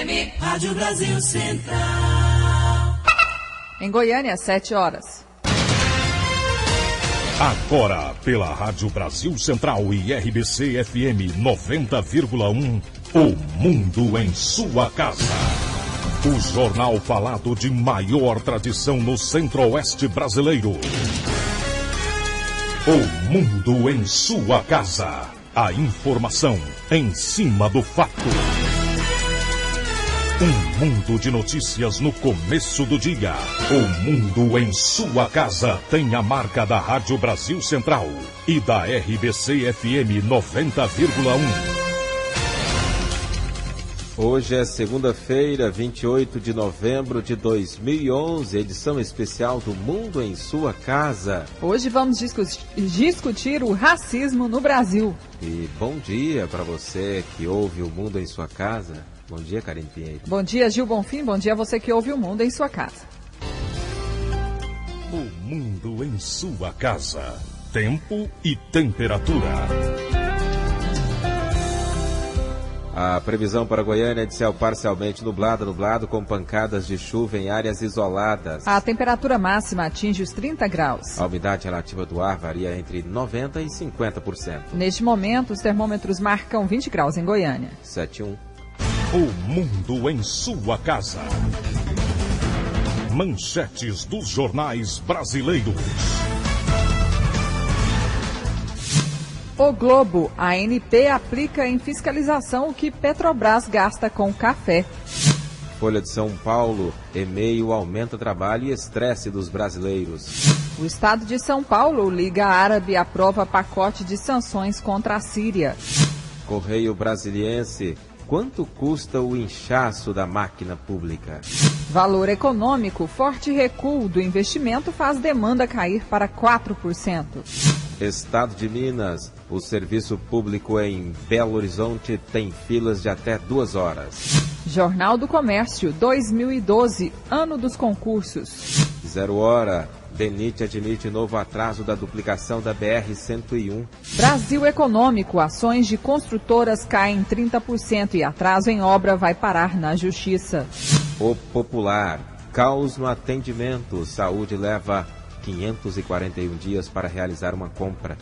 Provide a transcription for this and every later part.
FM, Rádio Brasil Central. Em Goiânia, 7 horas. Agora, pela Rádio Brasil Central e RBC FM 90,1, o Mundo em sua casa. O jornal falado de maior tradição no Centro-Oeste brasileiro. O Mundo em sua casa. A informação em cima do fato. Um mundo de notícias no começo do dia. O Mundo em sua casa tem a marca da Rádio Brasil Central e da RBC FM 90,1. Hoje é segunda-feira, 28 de novembro de 2011, edição especial do Mundo em sua casa. Hoje vamos discutir o racismo no Brasil. E bom dia para você que ouve o Mundo em sua casa. Bom dia, Karine Pinheiro. Bom dia, Gil Bonfim. Bom dia a você que ouve o Mundo em sua casa. O Mundo em sua casa. Tempo e temperatura. A previsão para Goiânia é de céu parcialmente nublado com pancadas de chuva em áreas isoladas. A temperatura máxima atinge os 30 graus. A umidade relativa do ar varia entre 90% e 50%. Neste momento, os termômetros marcam 20 graus em Goiânia. 7-1. O Mundo em sua casa. Manchetes dos jornais brasileiros. O Globo, a ANP aplica em fiscalização o que Petrobras gasta com café. Folha de São Paulo, e-mail aumenta trabalho e estresse dos brasileiros. O estado de São Paulo, Liga Árabe aprova pacote de sanções contra a Síria. Correio Brasiliense, quanto custa o inchaço da máquina pública? Valor econômico, forte recuo do investimento faz demanda cair para 4%. Estado de Minas, o serviço público em Belo Horizonte tem filas de até 2 horas. Jornal do Comércio, 2012, ano dos concursos. 0 hora, DENIT admite novo atraso da duplicação da BR-101. Brasil Econômico, ações de construtoras caem 30% e atraso em obra vai parar na Justiça. O Popular, caos no atendimento, saúde leva 541 dias para realizar uma compra.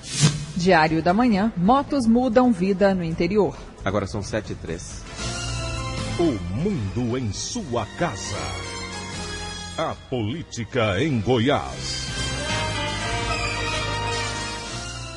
Diário da Manhã, motos mudam vida no interior. Agora são 7h03. O Mundo em sua casa. A política em Goiás.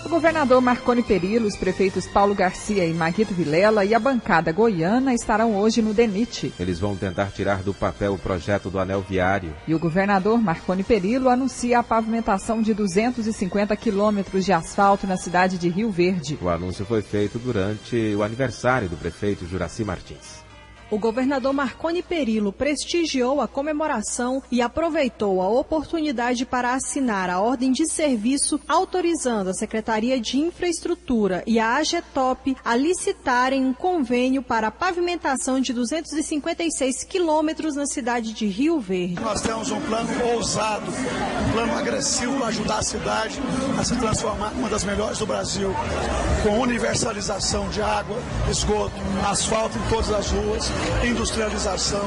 O governador Marconi Perillo, os prefeitos Paulo Garcia e Maguito Vilela e a bancada goiana estarão hoje no DENIT. Eles vão tentar tirar do papel o projeto do anel viário. E o governador Marconi Perillo anuncia a pavimentação de 250 quilômetros de asfalto na cidade de Rio Verde. O anúncio foi feito durante o aniversário do prefeito Juracy Martins. O governador Marconi Perillo prestigiou a comemoração e aproveitou a oportunidade para assinar a ordem de serviço autorizando a Secretaria de Infraestrutura e a AGETOP a licitarem um convênio para a pavimentação de 256 quilômetros na cidade de Rio Verde. Nós temos um plano ousado, um plano agressivo para ajudar a cidade a se transformar em uma das melhores do Brasil, com universalização de água, esgoto, asfalto em todas as ruas, industrialização,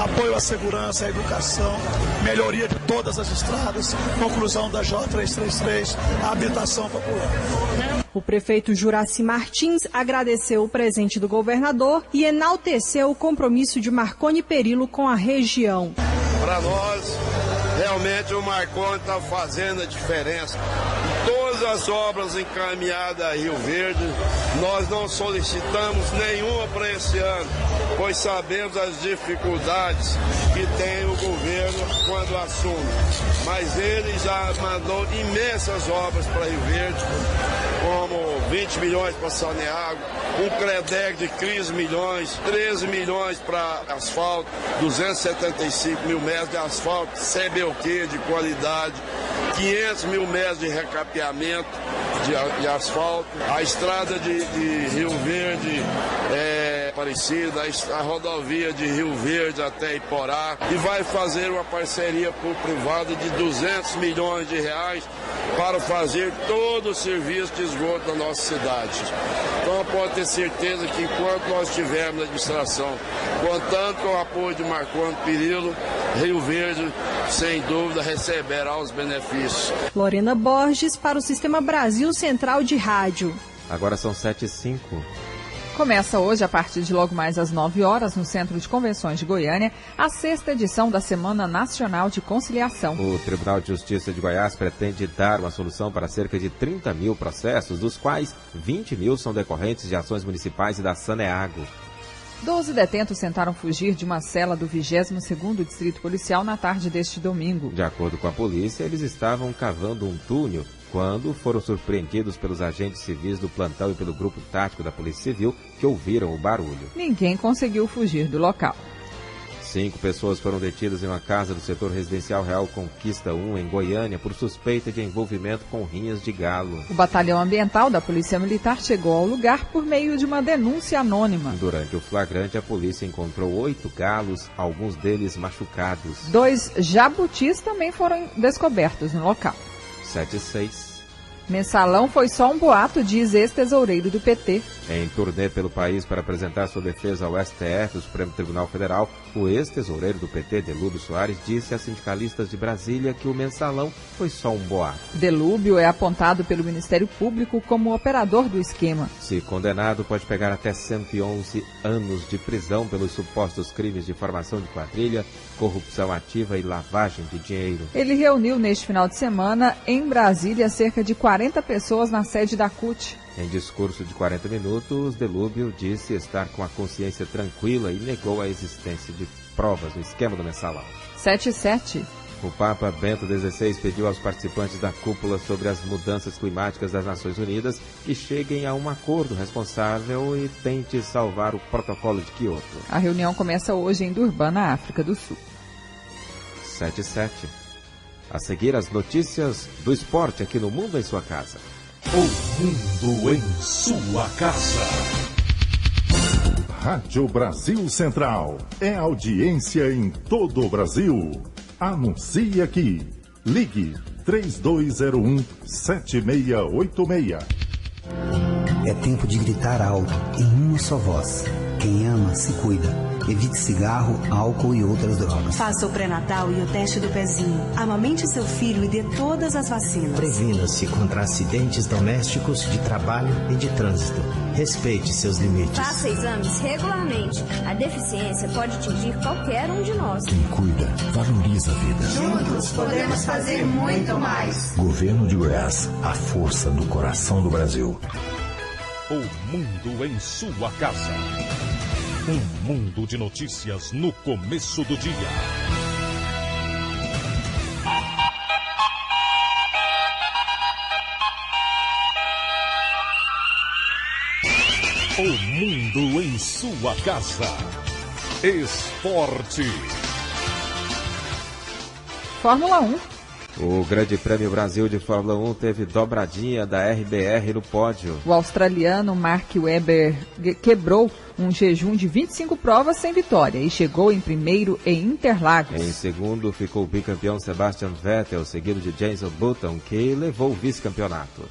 apoio à segurança, à educação, melhoria de todas as estradas, conclusão da J333, a habitação popular. O prefeito Juracy Martins agradeceu o presente do governador e enalteceu o compromisso de Marconi Perillo com a região. Para nós, realmente o Marconi está fazendo a diferença. Todas as obras encaminhadas a Rio Verde, nós não solicitamos nenhuma para esse ano, pois sabemos as dificuldades que tem o governo quando assume. Mas ele já mandou imensas obras para Rio Verde, como 20 milhões para Saneago, um CREDEC de 15 milhões, 13 milhões para asfalto, 275 mil metros de asfalto, CBOQ de qualidade, 500 mil metros de recapeamento de asfalto, a estrada de Rio Verde Aparecida, a rodovia de Rio Verde até Iporá, e vai fazer uma parceria público-privada de 200 milhões de reais para fazer todo o serviço de esgoto da nossa cidade. Então pode ter certeza que enquanto nós estivermos na administração, contando com o apoio de Marconi Perillo, Rio Verde, sem dúvida, receberá os benefícios. Lorena Borges para o Sistema Brasil Central de Rádio. Agora são 7h05. Começa hoje, a partir de logo mais às 9 horas, no Centro de Convenções de Goiânia, a 6ª edição da Semana Nacional de Conciliação. O Tribunal de Justiça de Goiás pretende dar uma solução para cerca de 30 mil processos, dos quais 20 mil são decorrentes de ações municipais e da Saneago. 12 detentos tentaram fugir de uma cela do 22º Distrito Policial na tarde deste domingo. De acordo com a polícia, eles estavam cavando um túnel quando foram surpreendidos pelos agentes civis do plantão e pelo grupo tático da Polícia Civil, que ouviram o barulho. Ninguém conseguiu fugir do local. 5 pessoas foram detidas em uma casa do setor residencial Real Conquista 1, em Goiânia, por suspeita de envolvimento com rinhas de galo. O Batalhão Ambiental da Polícia Militar chegou ao lugar por meio de uma denúncia anônima. Durante o flagrante, a polícia encontrou 8 galos, alguns deles machucados. 2 jabutis também foram descobertos no local. 7h06. Mensalão foi só um boato, diz ex-tesoureiro do PT. Em turnê pelo país para apresentar sua defesa ao STF, o Supremo Tribunal Federal, o ex-tesoureiro do PT, Delúbio Soares, disse a sindicalistas de Brasília que o mensalão foi só um boato. Delúbio é apontado pelo Ministério Público como operador do esquema. Se condenado, pode pegar até 111 anos de prisão pelos supostos crimes de formação de quadrilha, corrupção ativa e lavagem de dinheiro. Ele reuniu neste final de semana, em Brasília, cerca de 40 pessoas na sede da CUT. Em discurso de 40 minutos, Delúbio disse estar com a consciência tranquila e negou a existência de provas no esquema do mensalão. 7h07. O Papa Bento XVI pediu aos participantes da cúpula sobre as mudanças climáticas das Nações Unidas que cheguem a um acordo responsável e tente salvar o protocolo de Quioto. A reunião começa hoje em Durban, na África do Sul. 7h07. A seguir, as notícias do esporte aqui no Mundo em Sua Casa. O Mundo em Sua Casa. Rádio Brasil Central. É audiência em todo o Brasil. Anuncie aqui. Ligue 3201-7686. É tempo de gritar alto, em uma só voz. Quem ama, se cuida. Evite cigarro, álcool e outras drogas. Faça o pré-natal e o teste do pezinho. Amamente seu filho e dê todas as vacinas. Previna-se contra acidentes domésticos, de trabalho e de trânsito. Respeite seus limites. Faça exames regularmente. A deficiência pode atingir qualquer um de nós. Quem cuida, valoriza a vida. Juntos podemos fazer muito mais. Governo de Goiás, a força do coração do Brasil. O Mundo em Sua Casa. Um mundo de notícias no começo do dia. O Mundo em Sua Casa. Esporte. Fórmula 1. O Grande Prêmio Brasil de Fórmula 1 teve dobradinha da RBR no pódio. O australiano Mark Webber quebrou um jejum de 25 provas sem vitória e chegou em primeiro em Interlagos. Em segundo ficou o bicampeão Sebastian Vettel, seguido de Jenson Button, que levou o vice-campeonato.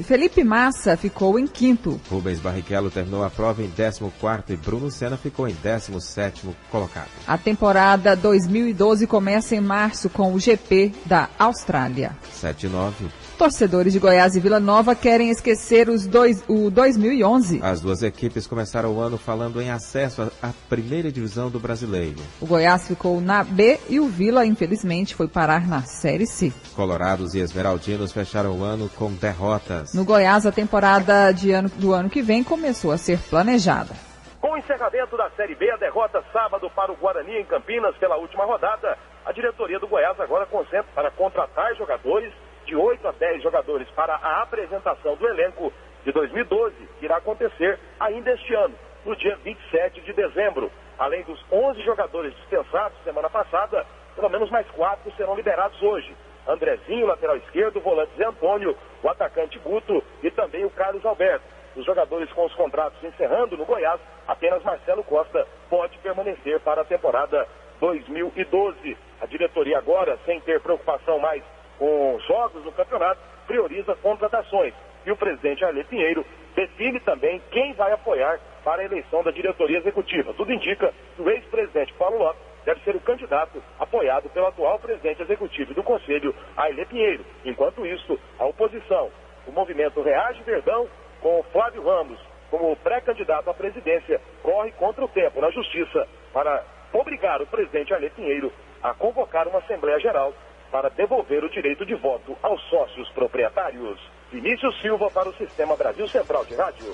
Felipe Massa ficou em quinto. Rubens Barrichello terminou a prova em 14º e Bruno Senna ficou em 17º colocado. A temporada 2012 começa em março com o GP da Austrália. 7-9. Torcedores de Goiás e Vila Nova querem esquecer o 2011. As duas equipes começaram o ano falando em acesso à primeira divisão do Brasileiro. O Goiás ficou na B e o Vila, infelizmente, foi parar na Série C. Colorados e Esmeraldinos fecharam o ano com derrotas. No Goiás, a temporada do ano que vem começou a ser planejada. Com o encerramento da Série B, a derrota sábado para o Guarani em Campinas pela última rodada, a diretoria do Goiás agora concentra para contratar jogadores de 8 a 10 jogadores para a apresentação do elenco de 2012, que irá acontecer ainda este ano, no dia 27 de dezembro. Além dos 11 jogadores dispensados semana passada, pelo menos mais 4 serão liberados hoje. Andrezinho, lateral esquerdo, o volante Zé Antônio, o atacante Guto e também o Carlos Alberto. Os jogadores com os contratos encerrando no Goiás, apenas Marcelo Costa pode permanecer para a temporada 2012. A diretoria agora, sem ter preocupação mais com jogos no campeonato, prioriza contratações. E o presidente Arley Pinheiro define também quem vai apoiar para a eleição da diretoria executiva. Tudo indica que o ex-presidente Paulo Lopes deve ser o candidato apoiado pelo atual presidente executivo do Conselho, Ailê Pinheiro. Enquanto isso, a oposição, o movimento Reage Verdão, com Flávio Ramos como pré-candidato à presidência, corre contra o tempo na Justiça para obrigar o presidente Ailê Pinheiro a convocar uma Assembleia Geral para devolver o direito de voto aos sócios proprietários. Vinícius Silva para o Sistema Brasil Central de Rádio.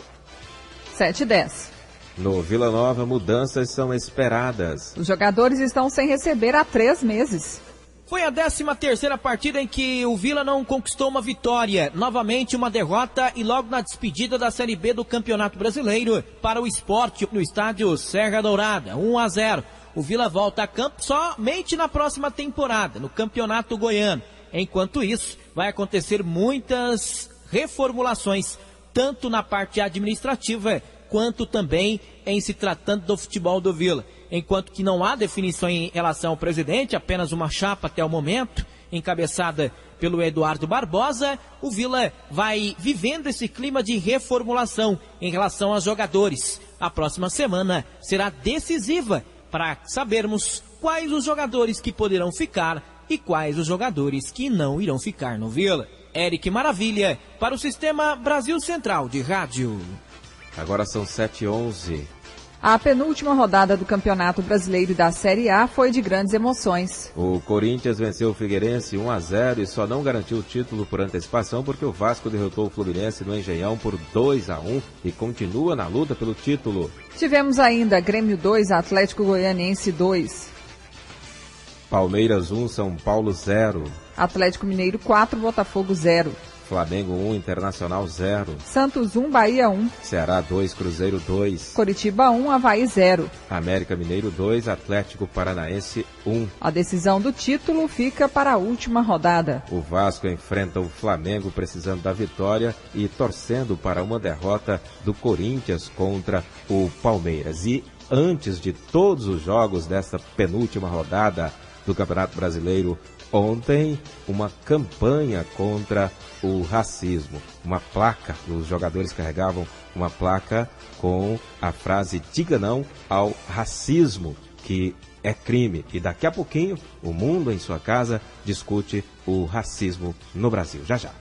7h10. No Vila Nova, mudanças são esperadas. Os jogadores estão sem receber há 3 meses. Foi a 13ª partida em que o Vila não conquistou uma vitória. Novamente uma derrota e logo na despedida da Série B do Campeonato Brasileiro para o Sport no estádio Serra Dourada, 1-0. O Vila volta a campo somente na próxima temporada, no Campeonato Goiano. Enquanto isso, vai acontecer muitas reformulações, tanto na parte administrativa, quanto também em se tratando do futebol do Vila. Enquanto que não há definição em relação ao presidente, apenas uma chapa até o momento, encabeçada pelo Eduardo Barbosa, o Vila vai vivendo esse clima de reformulação em relação aos jogadores. A próxima semana será decisiva para sabermos quais os jogadores que poderão ficar e quais os jogadores que não irão ficar no Vila. Eric Maravilha, para o Sistema Brasil Central de Rádio. Agora são 7h11. A penúltima rodada do Campeonato Brasileiro da Série A foi de grandes emoções. O Corinthians venceu o Figueirense 1-0 e só não garantiu o título por antecipação porque o Vasco derrotou o Fluminense no Engenhão por 2-1 e continua na luta pelo título. Tivemos ainda Grêmio 2, Atlético Goianiense 2. Palmeiras 1, São Paulo 0. Atlético Mineiro 4, Botafogo 0. Flamengo 1, Internacional 0. Santos 1, Bahia 1. Ceará 2, Cruzeiro 2. Coritiba 1, Avaí 0. América Mineiro 2, Atlético Paranaense 1. A decisão do título fica para a última rodada. O Vasco enfrenta o Flamengo precisando da vitória e torcendo para uma derrota do Corinthians contra o Palmeiras. E antes de todos os jogos desta penúltima rodada do Campeonato Brasileiro, ontem, uma campanha contra o racismo. Uma placa, os jogadores carregavam uma placa com a frase "Diga não ao racismo", que é crime. E daqui a pouquinho, o Mundo em Sua Casa discute o racismo no Brasil. Já já.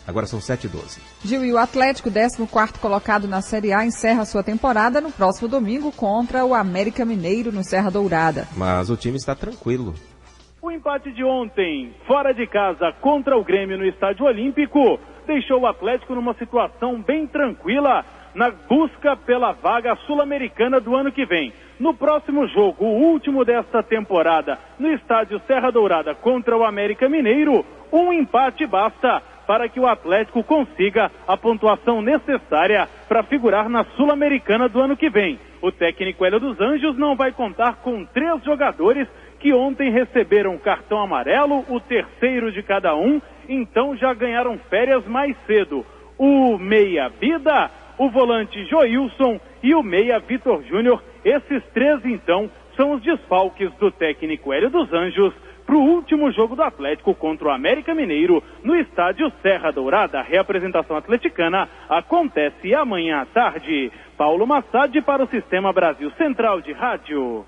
Agora são 7h12. Gil, e o Atlético, 14º colocado na Série A, encerra sua temporada no próximo domingo contra o América Mineiro no Serra Dourada. Mas o time está tranquilo. O empate de ontem, fora de casa, contra o Grêmio no Estádio Olímpico, deixou o Atlético numa situação bem tranquila na busca pela vaga sul-americana do ano que vem. No próximo jogo, o último desta temporada, no Estádio Serra Dourada contra o América Mineiro, um empate basta para que o Atlético consiga a pontuação necessária para figurar na Sul-Americana do ano que vem. O técnico Hélio dos Anjos não vai contar com 3 jogadores que ontem receberam cartão amarelo, o terceiro de cada um, então já ganharam férias mais cedo. O meia Bida, o volante Joilson e o meia Vitor Júnior, esses 3 então são os desfalques do técnico Hélio dos Anjos para o último jogo do Atlético contra o América Mineiro no estádio Serra Dourada. A reapresentação atleticana acontece amanhã à tarde. Paulo Massad para o Sistema Brasil Central de Rádio.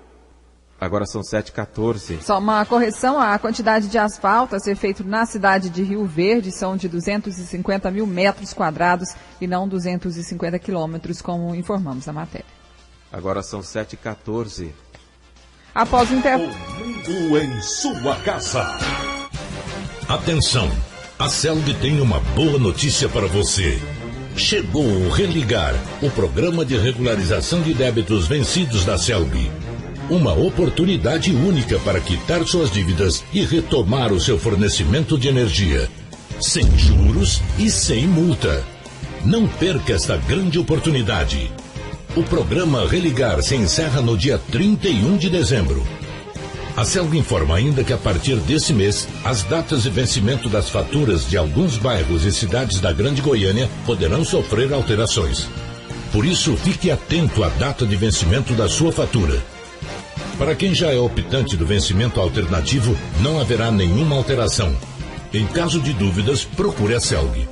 Agora são 7h14. Só uma correção, a quantidade de asfalto a ser feito na cidade de Rio Verde são de 250 mil metros quadrados e não 250 quilômetros, como informamos na matéria. Agora são 7h14. Após o O Mundo em Sua Casa. Atenção, a CELG tem uma boa notícia para você. Chegou o Religar, o programa de regularização de débitos vencidos da CELG. Uma oportunidade única para quitar suas dívidas e retomar o seu fornecimento de energia. Sem juros e sem multa. Não perca esta grande oportunidade. O programa Religar se encerra no dia 31 de dezembro. A CELG informa ainda que a partir desse mês, as datas de vencimento das faturas de alguns bairros e cidades da Grande Goiânia poderão sofrer alterações. Por isso, fique atento à data de vencimento da sua fatura. Para quem já é optante do vencimento alternativo, não haverá nenhuma alteração. Em caso de dúvidas, procure a CELG.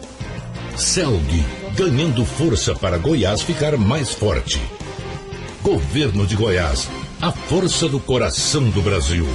CELG, ganhando força para Goiás ficar mais forte. Governo de Goiás, a força do coração do Brasil.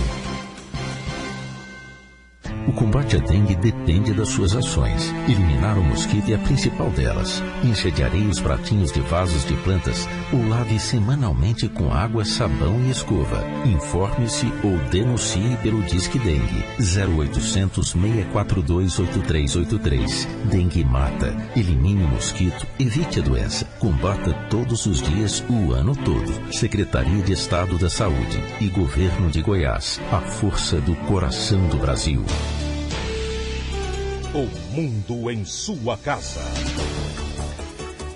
O combate à dengue depende das suas ações. Eliminar o mosquito é a principal delas. Encha de areia os pratinhos de vasos de plantas ou lave semanalmente com água, sabão e escova. Informe-se ou denuncie pelo Disque Dengue 0800 642 8383. Dengue mata. Elimine o mosquito, evite a doença. Combata todos os dias, o ano todo. Secretaria de Estado da Saúde e Governo de Goiás. A força do coração do Brasil. O mundo em sua casa.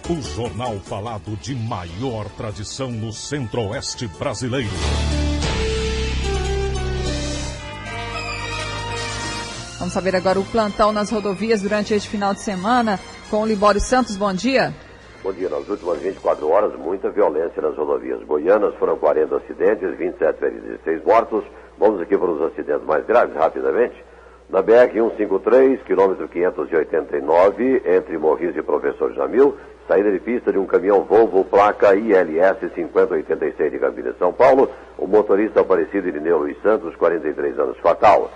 O jornal falado de maior tradição no Centro-Oeste brasileiro. Vamos saber agora o plantão nas rodovias durante este final de semana com o Libório Santos. Bom dia. Bom dia. Nas últimas 24 horas, muita violência nas rodovias goianas. Foram 40 acidentes, 27 feridos e 6 mortos. Vamos aqui para os acidentes mais graves, rapidamente. Na BR-153, quilômetro 589, entre Morris e Professor Jamil, saída de pista de um caminhão Volvo, placa ILS 5086 de Campinas, São Paulo, o motorista Aparecido Irineu Luiz Santos, 43 anos, fatal.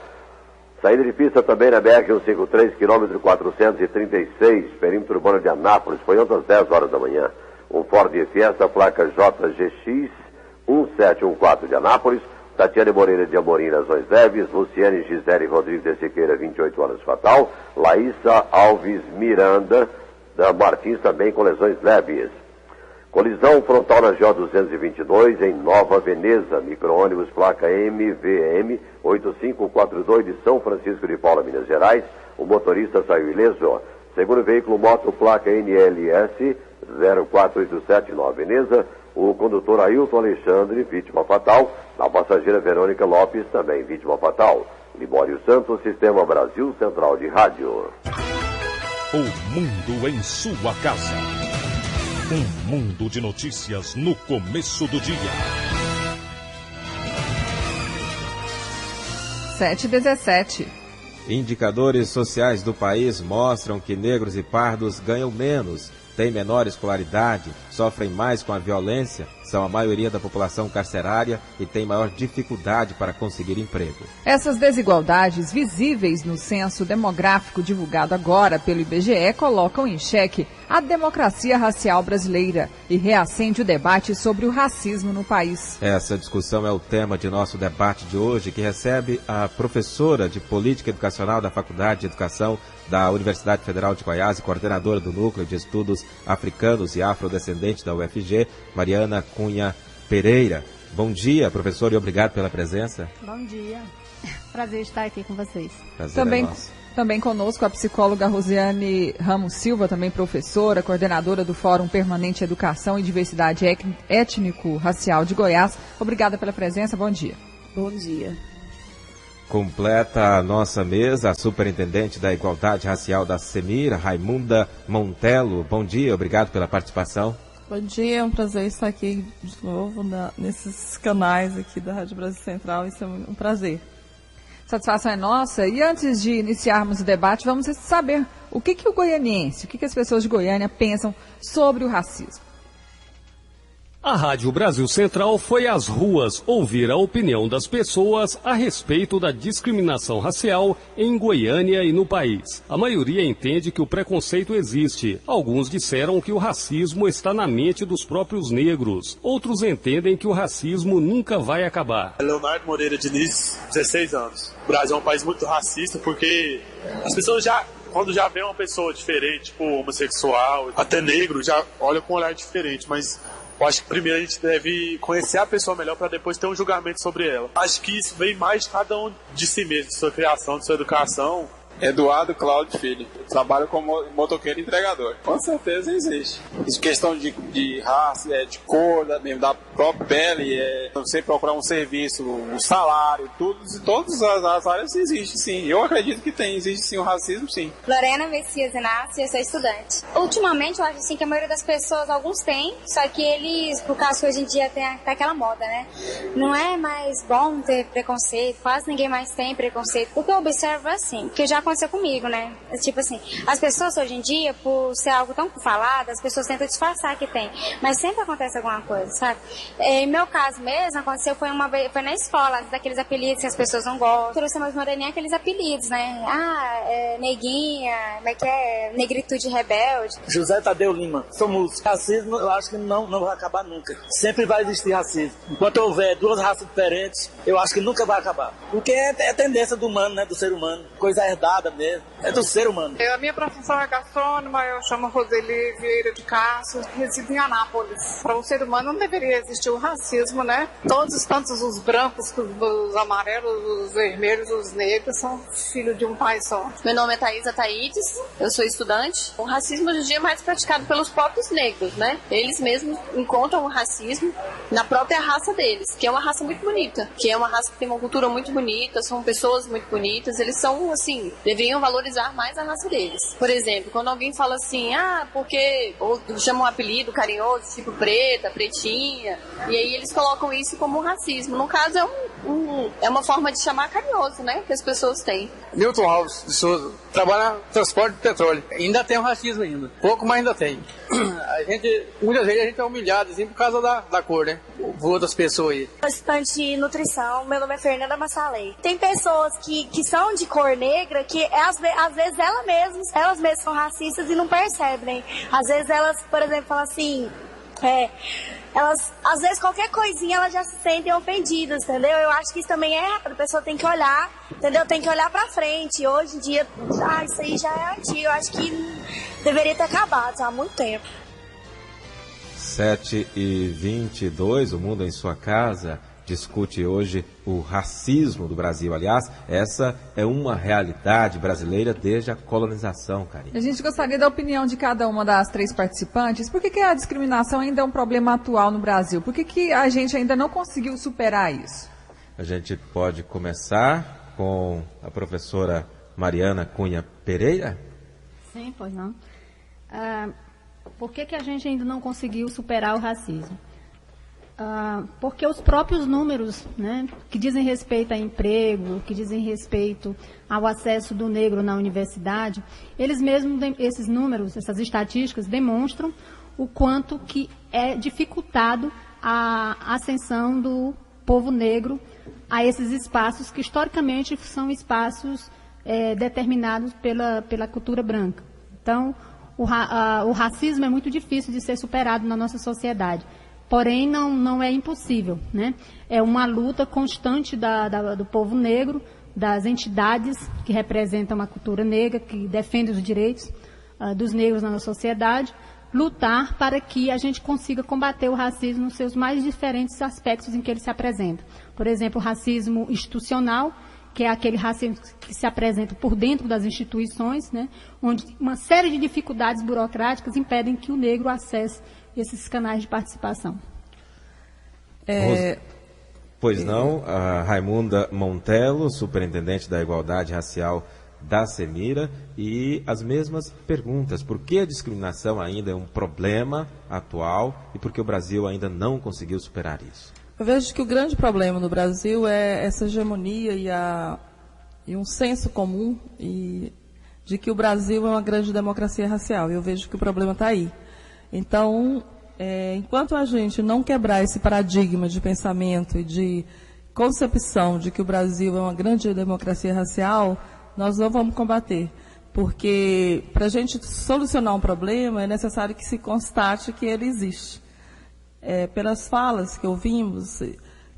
Saída de pista também na BR-153, quilômetro 436, perímetro urbano de Anápolis, foi ontem às 10 horas da manhã. Um Ford Fiesta, placa JGX 1714 de Anápolis, Tatiane Moreira de Amorim, lesões leves. Luciane Gisele Rodrigues de Siqueira, 28 anos, fatal. Laísa Alves Miranda da Martins, também com lesões leves. Colisão frontal na GO 222 em Nova Veneza. Micro-ônibus placa MVM 8542 de São Francisco de Paula, Minas Gerais. O motorista saiu ileso. Segundo veículo, moto placa NLS 0487 Nova Veneza. O condutor Ailton Alexandre, vítima fatal. A passageira Verônica Lopes, também vítima fatal. Libório Santos, Sistema Brasil Central de Rádio. O mundo em sua casa. Um mundo de notícias no começo do dia. 7h17. Indicadores sociais do país mostram que negros e pardos ganham menos, têm menor escolaridade, sofrem mais com a violência, são a maioria da população carcerária e têm maior dificuldade para conseguir emprego. Essas desigualdades visíveis no censo demográfico divulgado agora pelo IBGE colocam em xeque a democracia racial brasileira e reacende o debate sobre o racismo no país. Essa discussão é o tema de nosso debate de hoje, que recebe a professora de Política Educacional da Faculdade de Educação da Universidade Federal de Goiás e coordenadora do Núcleo de Estudos Africanos e Afrodescendentes da UFG, Mariana Cunha Pereira. Bom dia, professor, e obrigado pela presença. Bom dia. Prazer estar aqui com vocês. Prazer é nosso. Também conosco a psicóloga Rosiane Ramos Silva, também professora, coordenadora do Fórum Permanente Educação e Diversidade Étnico-Racial de Goiás. Obrigada pela presença, bom dia. Bom dia. Completa a nossa mesa a superintendente da Igualdade Racial da CEMIR, Raimunda Montelo. Bom dia, obrigado pela participação. Bom dia, é um prazer estar aqui de novo nesses canais aqui da Rádio Brasil Central, isso é um prazer. Satisfação é nossa. E antes de iniciarmos o debate, vamos saber o que o goianiense, o que as pessoas de Goiânia pensam sobre o racismo. A Rádio Brasil Central foi às ruas ouvir a opinião das pessoas a respeito da discriminação racial em Goiânia e no país. A maioria entende que o preconceito existe. Alguns disseram que o racismo está na mente dos próprios negros. Outros entendem que o racismo nunca vai acabar. Leonardo Moreira Diniz, 16 anos. O Brasil é um país muito racista porque as pessoas quando já vê uma pessoa diferente, tipo homossexual, até negro, já olha com um olhar diferente, mas eu acho que primeiro a gente deve conhecer a pessoa melhor para depois ter um julgamento sobre ela. Acho que isso vem mais de cada um de si mesmo, de sua criação, de sua educação. Eduardo Cláudio Filho. Eu trabalho como motoqueiro entregador. Com certeza existe. Isso questão de raça, de cor, mesmo da própria pele, você procurar um serviço, um salário, todas as áreas existe sim. Eu acredito que existe sim o racismo, sim. Lorena Messias Inácio, eu sou estudante. Ultimamente eu acho assim que a maioria das pessoas, alguns têm, só que eles, por causa que hoje em dia tem aquela moda, né? Não é mais bom ter preconceito, quase ninguém mais tem preconceito. O que eu observo é assim, porque eu já aconteceu comigo, né? Tipo assim, as pessoas hoje em dia, por ser algo tão falado, as pessoas tentam disfarçar que tem. Mas sempre acontece alguma coisa, sabe? Em meu caso mesmo, aconteceu, foi na escola, daqueles apelidos que as pessoas não gostam. Trouxe mais moreninha, aqueles apelidos, né? Neguinha, como é que é? Negritude rebelde. José Tadeu Lima, sou músico. Racismo, eu acho que não vai acabar nunca. Sempre vai existir racismo. Enquanto houver duas raças diferentes, eu acho que nunca vai acabar. Porque é tendência do humano, né? Do ser humano. Coisa herdada mesmo. É do ser humano. A minha profissão é gastrônoma, eu chamo Roseli Vieira de Castro, resido em Anápolis. Para o ser humano não deveria existir o racismo, né? Tantos os brancos, os amarelos, os vermelhos, os negros, são filhos de um pai só. Meu nome é Thaisa Taides, eu sou estudante. O racismo hoje em dia é mais praticado pelos próprios negros, né? Eles mesmos encontram o racismo na própria raça deles, que é uma raça muito bonita, que é uma raça que tem uma cultura muito bonita, são pessoas muito bonitas, eles são, assim, deveriam valorizar mais a raça deles. Por exemplo, quando alguém fala assim, porque, ou chama um apelido carinhoso, tipo preta, pretinha, e aí eles colocam isso como racismo. No caso, é uma forma de chamar carinhoso, né, que as pessoas têm. Newton Alves de Souza, trabalha no transporte de petróleo. Ainda tem o racismo ainda, pouco, mas ainda tem. Muitas vezes a gente é humilhado, assim, por causa da cor, né, por outras pessoas aí. Estudante de nutrição, meu nome é Fernanda Massalei. Tem pessoas que são de cor negra que às vezes elas mesmas são racistas e não percebem. Às vezes elas, por exemplo, falam assim, elas, às vezes qualquer coisinha elas já se sentem ofendidas, entendeu? Eu acho que isso também é errado, a pessoa tem que olhar, entendeu? Tem que olhar pra frente. Hoje em dia, isso aí já é antigo, eu acho que deveria ter acabado há muito tempo. 7h22, o Mundo em Sua Casa discute hoje o racismo do Brasil. Aliás, essa é uma realidade brasileira desde a colonização, Karine. A gente gostaria da opinião de cada uma das três participantes. Por que a discriminação ainda é um problema atual no Brasil? Por que a gente ainda não conseguiu superar isso? A gente pode começar com a professora Mariana Cunha Pereira? Sim, pois não. Por que a gente ainda não conseguiu superar o racismo? Porque os próprios números, né, que dizem respeito a emprego, que dizem respeito ao acesso do negro na universidade, eles mesmos, esses números, essas estatísticas, demonstram o quanto que é dificultado a ascensão do povo negro a esses espaços que historicamente são espaços determinados pela cultura branca. Então, o racismo é muito difícil de ser superado na nossa sociedade. Porém, não é impossível, né? É uma luta constante do povo negro, das entidades que representam a cultura negra, que defendem os direitos dos negros na nossa sociedade, lutar para que a gente consiga combater o racismo nos seus mais diferentes aspectos em que ele se apresenta. Por exemplo, o racismo institucional, que é aquele racismo que se apresenta por dentro das instituições, né? Onde uma série de dificuldades burocráticas impedem que o negro acesse esses canais de participação. Pois não, a Raimunda Montelo, superintendente da Igualdade Racial da Semira, e as mesmas perguntas. Por que a discriminação ainda é um problema atual e por que o Brasil ainda não conseguiu superar isso? Eu vejo que o grande problema no Brasil é essa hegemonia e um senso comum de que o Brasil é uma grande democracia racial. Eu vejo que o problema está aí. Então, enquanto a gente não quebrar esse paradigma de pensamento e de concepção de que o Brasil é uma grande democracia racial, nós não vamos combater. Porque para a gente solucionar um problema é necessário que se constate que ele existe. Pelas falas que ouvimos,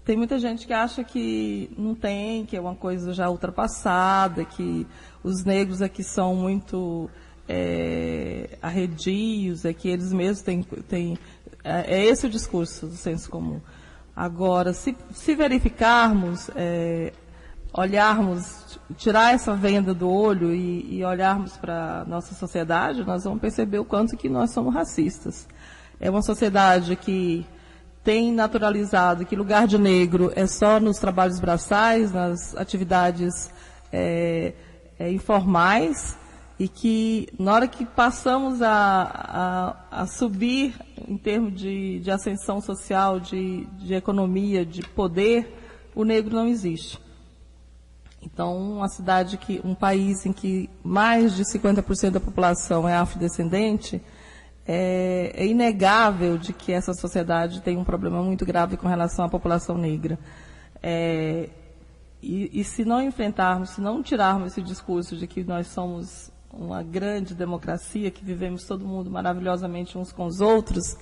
tem muita gente que acha que não tem, que é uma coisa já ultrapassada, que os negros aqui são muito arredios, que eles mesmos têm é esse o discurso do senso comum. Agora, se verificarmos, olharmos, tirar essa venda do olho e olharmos para a nossa sociedade, nós vamos perceber o quanto que nós somos racistas. É uma sociedade que tem naturalizado que lugar de negro é só nos trabalhos braçais, nas atividades informais, e que na hora que passamos a subir em termos de ascensão social, de economia, de poder, o negro não existe. Então, um país em que mais de 50% da população é afrodescendente, é inegável de que essa sociedade tem um problema muito grave com relação à população negra. E se não enfrentarmos, se não tirarmos esse discurso de que nós somos uma grande democracia, que vivemos todo mundo maravilhosamente uns com os outros,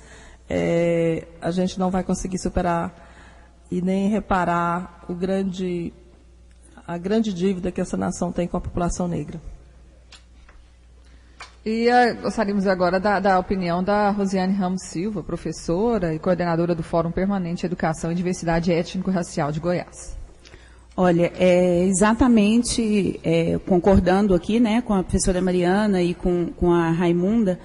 a gente não vai conseguir superar e nem reparar a grande dívida que essa nação tem com a população negra. E gostaríamos agora da opinião da Rosiane Ramos Silva, professora e coordenadora do Fórum Permanente Educação e Diversidade Étnico-Racial de Goiás. Olha, exatamente concordando aqui, né, com a professora Mariana e com a Raimunda,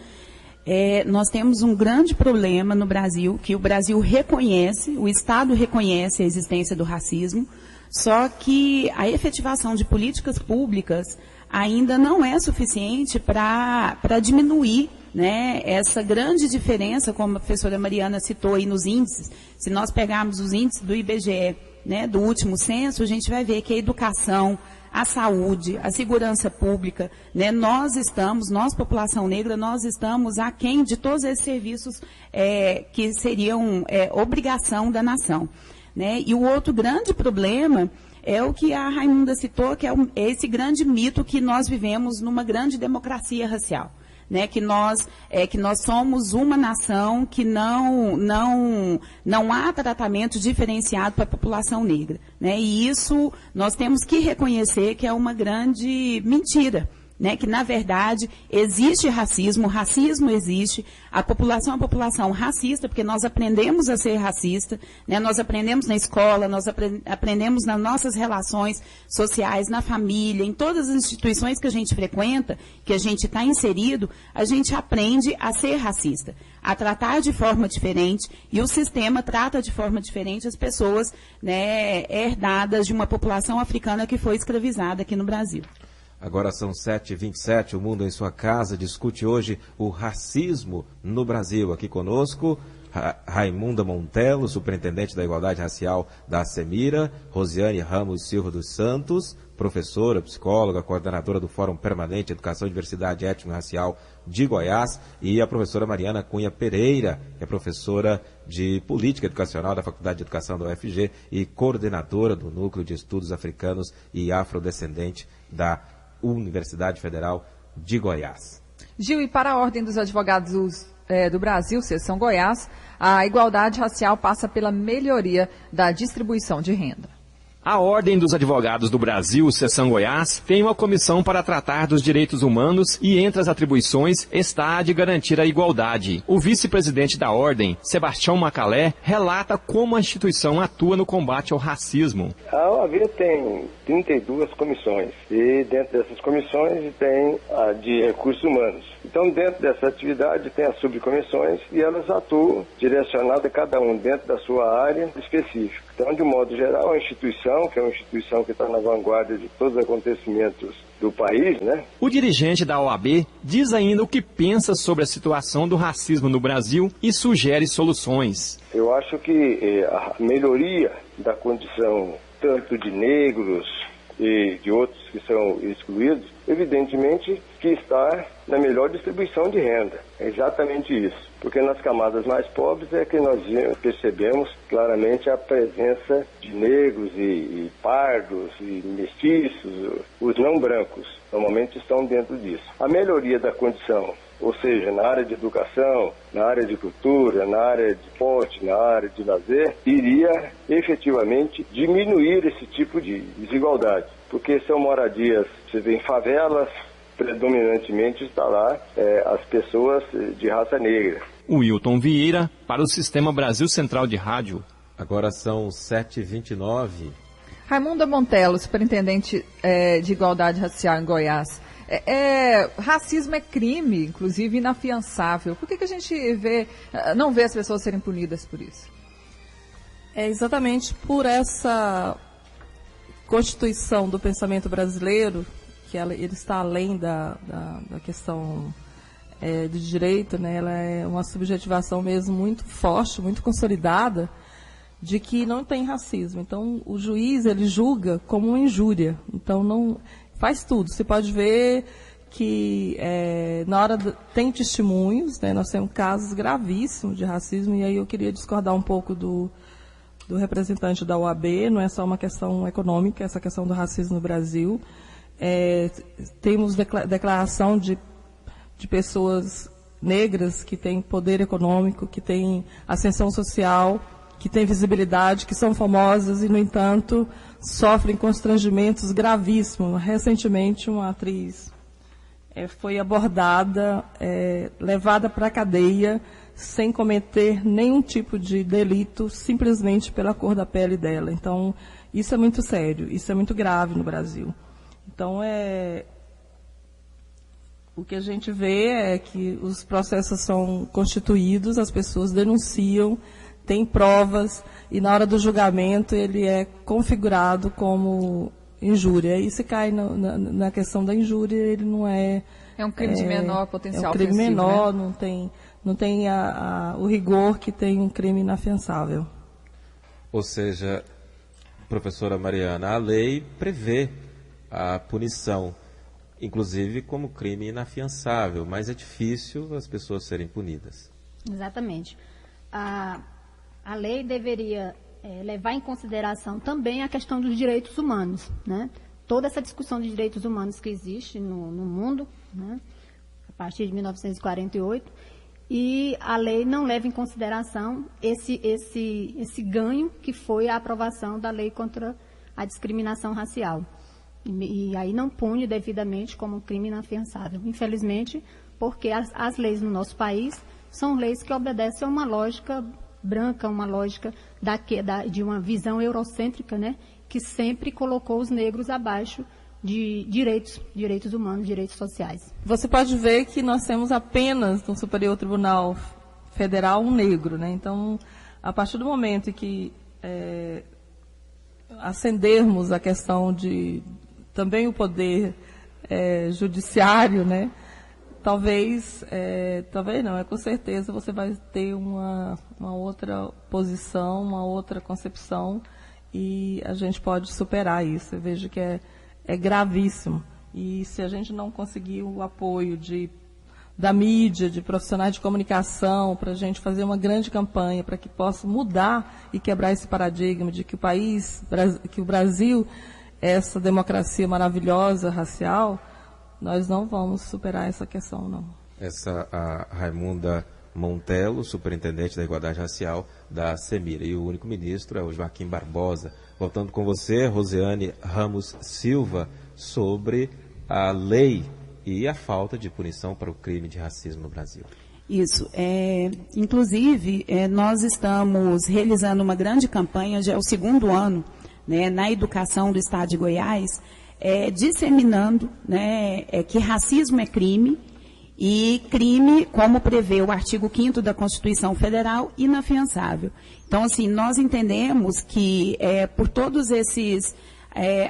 nós temos um grande problema no Brasil, que o Brasil reconhece, o Estado reconhece a existência do racismo, só que a efetivação de políticas públicas ainda não é suficiente para diminuir, né, essa grande diferença, como a professora Mariana citou aí nos índices. Se nós pegarmos os índices do IBGE, né, do último censo, a gente vai ver que a educação, a saúde, a segurança pública, né, nós, população negra, nós estamos aquém de todos esses serviços que seriam obrigação da nação. Né? E o outro grande problema é o que a Raimunda citou, que é esse grande mito que nós vivemos numa grande democracia racial. Né, que nós somos uma nação que não há tratamento diferenciado para a população negra. Né, e isso nós temos que reconhecer que é uma grande mentira. Né, que, na verdade, existe racismo existe, a população é uma população racista, porque nós aprendemos a ser racista, né, nós aprendemos na escola, nós aprendemos nas nossas relações sociais, na família, em todas as instituições que a gente frequenta, que a gente está inserido, a gente aprende a ser racista, a tratar de forma diferente, e o sistema trata de forma diferente as pessoas, né, herdadas de uma população africana que foi escravizada aqui no Brasil. Agora são 7h27, o Mundo em Sua Casa discute hoje o racismo no Brasil. Aqui conosco, Raimunda Montelo, superintendente da Igualdade Racial da Semira, Rosiane Ramos Silva dos Santos, professora, psicóloga, coordenadora do Fórum Permanente Educação e Diversidade Étnico-Racial de Goiás, e a professora Mariana Cunha Pereira, que é professora de Política Educacional da Faculdade de Educação da UFG e coordenadora do Núcleo de Estudos Africanos e Afrodescendente da Universidade Federal de Goiás. Gil, e para a Ordem dos Advogados do Brasil, Seção Goiás, a igualdade racial passa pela melhoria da distribuição de renda. A Ordem dos Advogados do Brasil, Seção Goiás, tem uma comissão para tratar dos direitos humanos e, entre as atribuições, está a de garantir a igualdade. O vice-presidente da Ordem, Sebastião Macalé, relata como a instituição atua no combate ao racismo. A OAB tem 32 comissões e dentro dessas comissões tem a de recursos humanos. Então, dentro dessa atividade tem as subcomissões e elas atuam direcionadas cada um dentro da sua área específica. Então, de um modo geral, a instituição, que é uma instituição que está na vanguarda de todos os acontecimentos do país, né? O dirigente da OAB diz ainda o que pensa sobre a situação do racismo no Brasil e sugere soluções. Eu acho que a melhoria da condição tanto de negros e de outros que são excluídos, evidentemente que está na melhor distribuição de renda. É exatamente isso. Porque nas camadas mais pobres é que nós percebemos claramente a presença de negros e pardos e mestiços, os não brancos, normalmente estão dentro disso. A melhoria da condição, ou seja, na área de educação, na área de cultura, na área de esporte, na área de lazer, iria efetivamente diminuir esse tipo de desigualdade. Porque são moradias, você vê em favelas, predominantemente está lá as pessoas de raça negra. O Wilton Vieira, para o Sistema Brasil Central de Rádio. Agora são 7h29. Raimunda Montelo, superintendente de Igualdade Racial em Goiás. Racismo é crime, inclusive inafiançável. Por que a gente não vê as pessoas serem punidas por isso? É exatamente por essa constituição do pensamento brasileiro, que ele está além da questão de direito, né? Ela é uma subjetivação mesmo muito forte, muito consolidada, de que não tem racismo. Então, o juiz, ele julga como uma injúria. Então, não faz tudo. Você pode ver que na hora tem testemunhos, né? Nós temos casos gravíssimos de racismo, e aí eu queria discordar um pouco do representante da OAB. Não é só uma questão econômica, essa questão do racismo no Brasil. Temos declaração de pessoas negras que têm poder econômico, que têm ascensão social, que têm visibilidade, que são famosas e, no entanto, sofrem constrangimentos gravíssimos. Recentemente, uma atriz foi abordada, levada para a cadeia, sem cometer nenhum tipo de delito, simplesmente pela cor da pele dela. Então, isso é muito sério, isso é muito grave no Brasil. Então, o que a gente vê é que os processos são constituídos, as pessoas denunciam, tem provas, e na hora do julgamento ele é configurado como injúria. Aí se cai na questão da injúria, ele não é... É um crime de menor potencial. É um crime ofensivo, menor, né? não tem o rigor que tem um crime inafiançável. Ou seja, professora Mariana, a lei prevê a punição, inclusive como crime inafiançável, mas é difícil as pessoas serem punidas. Exatamente. A lei deveria levar em consideração também a questão dos direitos humanos, né? Toda essa discussão de direitos humanos que existe no mundo, né? A partir de 1948, e a lei não leva em consideração esse ganho que foi a aprovação da lei contra a discriminação racial. E aí não pune devidamente como crime inafiançável. Infelizmente, porque as leis no nosso país são leis que obedecem a uma lógica branca, uma lógica de uma visão eurocêntrica, né, que sempre colocou os negros abaixo de direitos humanos, direitos sociais. Você pode ver que nós temos apenas no Superior Tribunal Federal um negro, né? Então, a partir do momento em que acendermos a questão de também o poder judiciário, né? Talvez não, com certeza você vai ter uma outra posição, uma outra concepção, e a gente pode superar isso. Eu vejo que é gravíssimo. E se a gente não conseguir o apoio da mídia, de profissionais de comunicação, para a gente fazer uma grande campanha para que possa mudar e quebrar esse paradigma de que o Brasil, essa democracia maravilhosa, racial, nós não vamos superar essa questão, não. A Raimunda Montelo, superintendente da Igualdade Racial da Semira, e o único ministro é o Joaquim Barbosa. Voltando com você, Rosiane Ramos Silva, sobre a lei e a falta de punição para o crime de racismo no Brasil. Isso. Inclusive, nós estamos realizando uma grande campanha, já é o 2º ano, né, na educação do Estado de Goiás, disseminando, né, que racismo é crime, e crime, como prevê o artigo 5º da Constituição Federal, inafiançável. Então, assim, nós entendemos que, por todos esses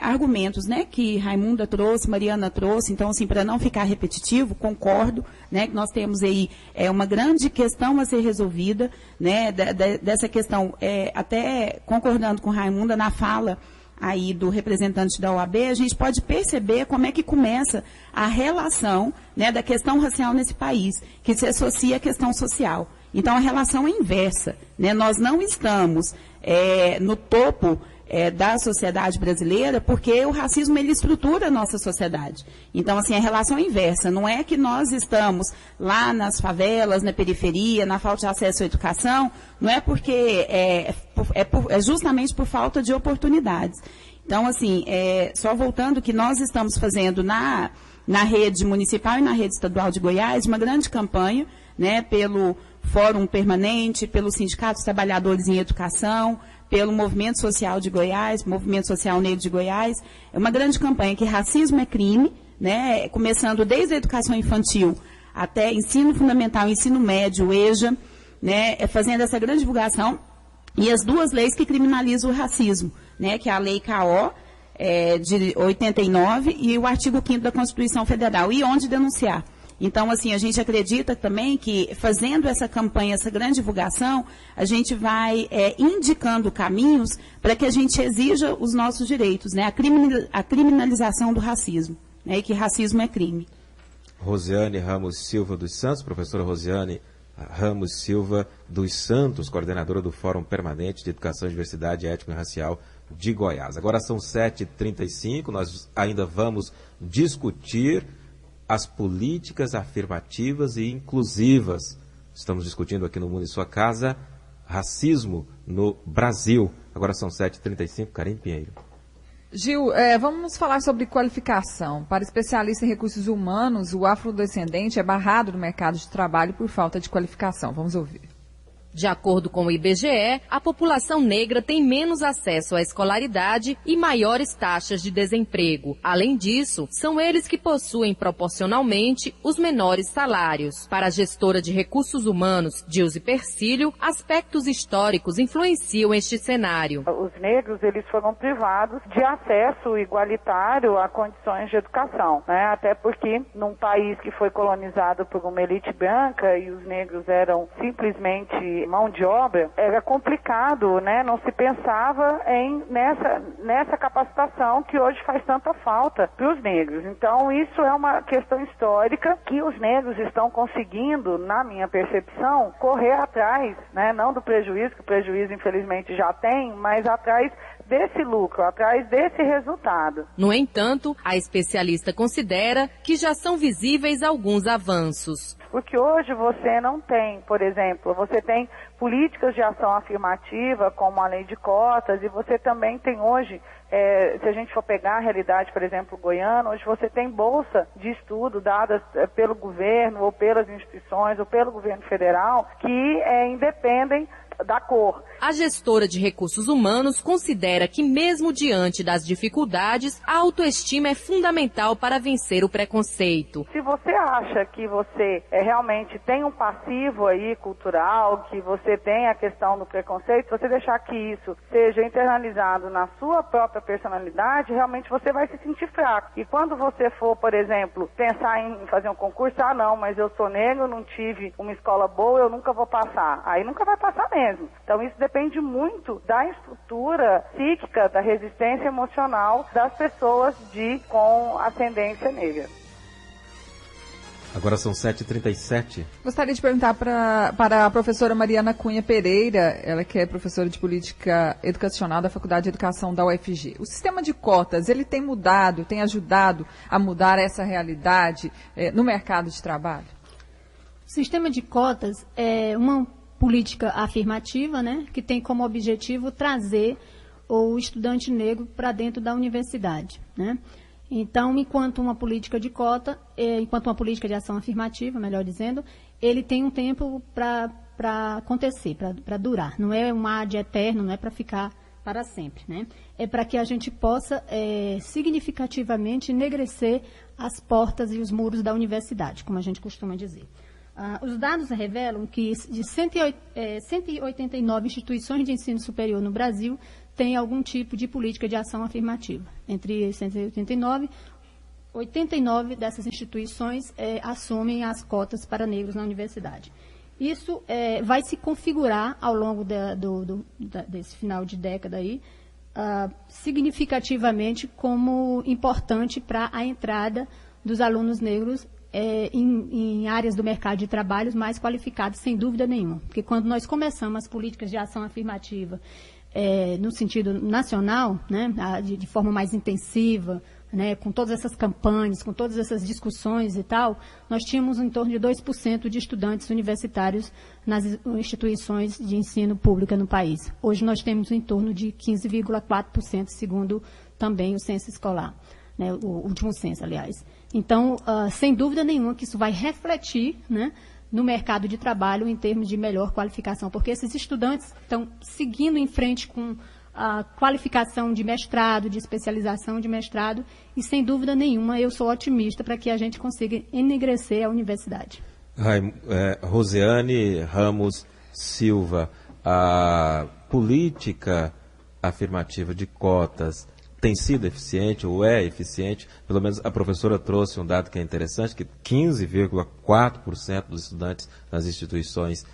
argumentos, né, que Raimunda trouxe, Mariana trouxe, então, assim, para não ficar repetitivo, concordo, né, que nós temos aí uma grande questão a ser resolvida, né, dessa questão, até concordando com Raimunda na fala aí do representante da OAB, a gente pode perceber como é que começa a relação, né, da questão racial nesse país, que se associa à questão social. Então, a relação é inversa, né? Nós não estamos no topo da sociedade brasileira, porque o racismo ele estrutura a nossa sociedade. Então, assim, a relação é inversa. Não é que nós estamos lá nas favelas, na periferia, na falta de acesso à educação, não é porque é justamente por falta de oportunidades. Então, assim, só voltando, que nós estamos fazendo na rede municipal e na rede estadual de Goiás uma grande campanha, né, pelo Fórum Permanente, pelos Sindicatos Trabalhadores em Educação, pelo Movimento Social de Goiás, Movimento Social Negro de Goiás. É uma grande campanha que racismo é crime, né, começando desde a educação infantil até ensino fundamental, ensino médio, EJA, né, fazendo essa grande divulgação, e as 2 leis que criminalizam o racismo, né, que é a Lei KO, de 89, e o artigo 5º da Constituição Federal, e onde denunciar. Então, assim, a gente acredita também que, fazendo essa campanha, essa grande divulgação, a gente vai indicando caminhos para que a gente exija os nossos direitos, né? A criminalização do racismo, né? E que racismo é crime. Rosiane Ramos Silva dos Santos, professora Rosiane Ramos Silva dos Santos, coordenadora do Fórum Permanente de Educação, Diversidade Étnica e Racial de Goiás. Agora são 7h35, nós ainda vamos discutir as políticas afirmativas e inclusivas. Estamos discutindo aqui no Mundo em Sua Casa, racismo no Brasil. Agora são 7h35, Karine Pinheiro. Gil, vamos falar sobre qualificação. Para especialista em recursos humanos, o afrodescendente é barrado no mercado de trabalho por falta de qualificação. Vamos ouvir. De acordo com o IBGE, a população negra tem menos acesso à escolaridade e maiores taxas de desemprego. Além disso, são eles que possuem proporcionalmente os menores salários. Para a gestora de recursos humanos, Dilze Persílio, aspectos históricos influenciam este cenário. Os negros, eles foram privados de acesso igualitário a condições de educação, né? Até porque num país que foi colonizado por uma elite branca e os negros eram simplesmente mão de obra, era complicado, né? Não se pensava nessa capacitação que hoje faz tanta falta para os negros. Então, isso é uma questão histórica que os negros estão conseguindo, na minha percepção, correr atrás, né? Não do prejuízo, que o prejuízo infelizmente já tem, mas atrás desse lucro, atrás desse resultado. No entanto, a especialista considera que já são visíveis alguns avanços. Porque hoje você não tem, por exemplo, você tem políticas de ação afirmativa, como a lei de cotas, e você também tem hoje, se a gente for pegar a realidade, por exemplo, goiana, hoje você tem bolsa de estudo dadas pelo governo, ou pelas instituições, ou pelo governo federal, que independem da cor. A gestora de recursos humanos considera que, mesmo diante das dificuldades, a autoestima é fundamental para vencer o preconceito. Se você acha que você realmente tem um passivo aí cultural, que você tem a questão do preconceito, você deixar que isso seja internalizado na sua própria personalidade, realmente você vai se sentir fraco. E quando você for, por exemplo, pensar em fazer um concurso, não, mas eu sou negro, não tive uma escola boa, eu nunca vou passar. Aí nunca vai passar mesmo. Então isso depende muito da estrutura psíquica, da resistência emocional das pessoas com ascendência negra. Agora são 7h37. Gostaria de perguntar para a professora Mariana Cunha Pereira, ela que é professora de Política Educacional da Faculdade de Educação da UFG. O sistema de cotas, ele tem mudado, tem ajudado a mudar essa realidade no mercado de trabalho? O sistema de cotas é uma política afirmativa, né, que tem como objetivo trazer o estudante negro para dentro da universidade, né? Então, enquanto uma política de cota, enquanto uma política de ação afirmativa, melhor dizendo, ele tem um tempo para acontecer, para durar. Não é um ad eterno, não é para ficar para sempre, né? É para que a gente possa significativamente enegrecer as portas e os muros da universidade, como a gente costuma dizer. Os dados revelam que de 189 instituições de ensino superior no Brasil tem algum tipo de política de ação afirmativa. Entre 189, 89 dessas instituições assumem as cotas para negros na universidade. Isso vai se configurar ao longo desse final de década aí, significativamente como importante para a entrada dos alunos negros em áreas do mercado de trabalho mais qualificadas, sem dúvida nenhuma. Porque quando nós começamos as políticas de ação afirmativa no sentido nacional, né, de forma mais intensiva, né, com todas essas campanhas, com todas essas discussões e tal, nós tínhamos em torno de 2% de estudantes universitários nas instituições de ensino pública no país. Hoje nós temos em torno de 15,4%, segundo também o censo escolar, né, o último censo, aliás. Então, sem dúvida nenhuma que isso vai refletir, né, no mercado de trabalho em termos de melhor qualificação, porque esses estudantes estão seguindo em frente com a qualificação de mestrado, de especialização de mestrado, e sem dúvida nenhuma eu sou otimista para que a gente consiga enegrecer a universidade. Rosiane Ramos Silva, a política afirmativa de cotas tem sido eficiente ou é eficiente. Pelo menos a professora trouxe um dado que é interessante, que 15,4% dos estudantes nas instituições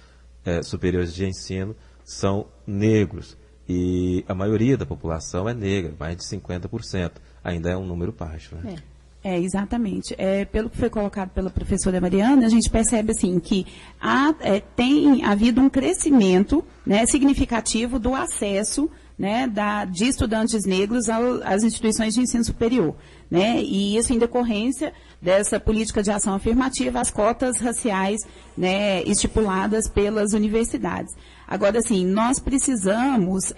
superiores de ensino são negros. E a maioria da população é negra, mais de 50%. Ainda é um número baixo, né? Exatamente. Pelo que foi colocado pela professora Mariana, a gente percebe assim, que tem havido um crescimento, né, significativo do acesso, né, de estudantes negros às instituições de ensino superior, né, e isso em decorrência dessa política de ação afirmativa, as cotas raciais, né, estipuladas pelas universidades. Agora, assim, nós precisamos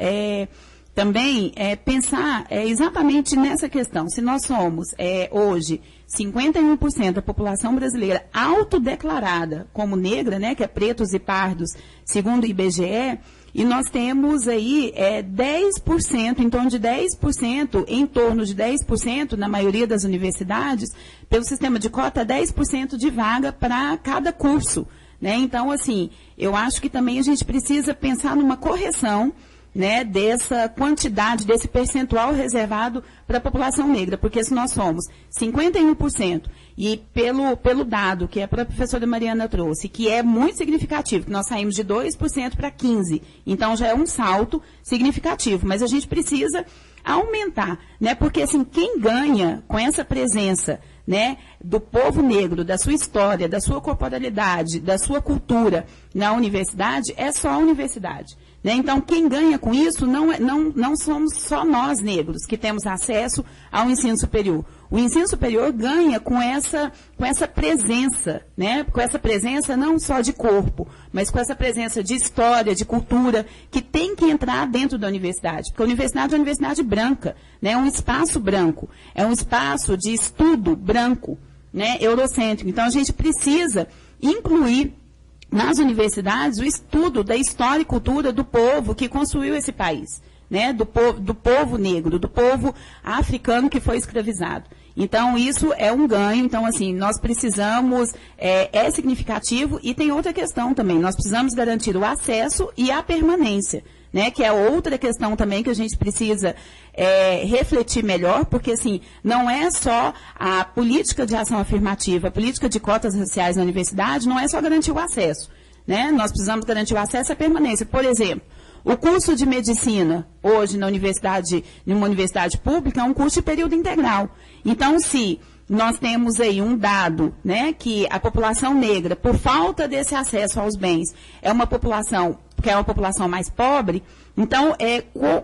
também pensar exatamente nessa questão. Se nós somos, hoje, 51% da população brasileira autodeclarada como negra, né, que é pretos e pardos, segundo o IBGE, e nós temos aí 10%, em torno de 10%, em torno de 10%, na maioria das universidades, pelo sistema de cota, 10% de vaga para cada curso, né? Então, assim, eu acho que também a gente precisa pensar numa correção, né, dessa quantidade, desse percentual reservado para a população negra, porque se nós somos 51%, e pelo dado que a professora Mariana trouxe, que é muito significativo, que nós saímos de 2% para 15%, então já é um salto significativo, mas a gente precisa aumentar, né, porque assim, quem ganha com essa presença, né, do povo negro, da sua história, da sua corporalidade, da sua cultura na universidade, é só a universidade. Então, quem ganha com isso não somos só nós negros que temos acesso ao ensino superior. O ensino superior ganha com essa presença, né? Com essa presença não só de corpo, mas com essa presença de história, de cultura, que tem que entrar dentro da universidade. Porque a universidade é uma universidade branca, né? É um espaço branco, é um espaço de estudo branco, né? Eurocêntrico. Então, a gente precisa incluir nas universidades o estudo da história e cultura do povo que construiu esse país, né? Do povo negro, do povo africano que foi escravizado. Então, isso é um ganho. Então, assim, nós precisamos, é significativo, e tem outra questão também, nós precisamos garantir o acesso e a permanência, né? Que é outra questão também que a gente precisa refletir melhor, porque, assim, não é só a política de ação afirmativa, a política de cotas raciais na universidade, não é só garantir o acesso, né? Nós precisamos garantir o acesso e a permanência. Por exemplo, o curso de medicina, hoje, numa universidade pública, é um curso de período integral. Então, se nós temos aí um dado, né, que a população negra, por falta desse acesso aos bens, é uma população que é uma população mais pobre, então,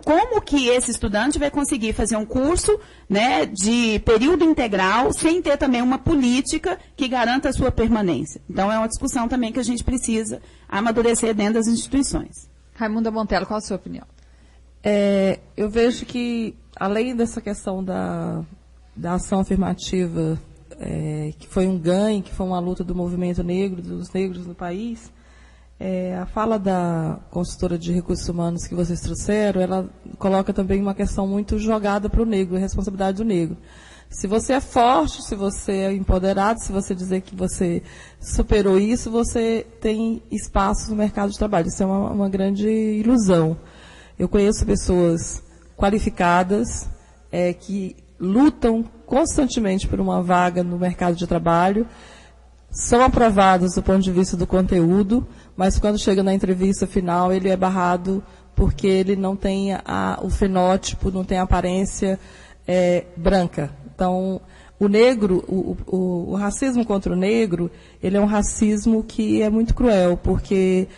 como que esse estudante vai conseguir fazer um curso, né, de período integral, sem ter também uma política que garanta a sua permanência? Então, é uma discussão também que a gente precisa amadurecer dentro das instituições. Raimunda Montello, qual a sua opinião? Eu vejo que, além dessa questão da ação afirmativa, que foi um ganho, que foi uma luta do movimento negro, dos negros no país, a fala da consultora de recursos humanos que vocês trouxeram, ela coloca também uma questão muito jogada para o negro, a responsabilidade do negro. Se você é forte, se você é empoderado, se você dizer que você superou isso, você tem espaço no mercado de trabalho. Isso é uma grande ilusão. Eu conheço pessoas qualificadas que lutam constantemente por uma vaga no mercado de trabalho, são aprovados do ponto de vista do conteúdo, mas quando chega na entrevista final, ele é barrado porque ele não tem o fenótipo, não tem a aparência branca. Então, o negro, o racismo contra o negro, ele é um racismo que é muito cruel, porque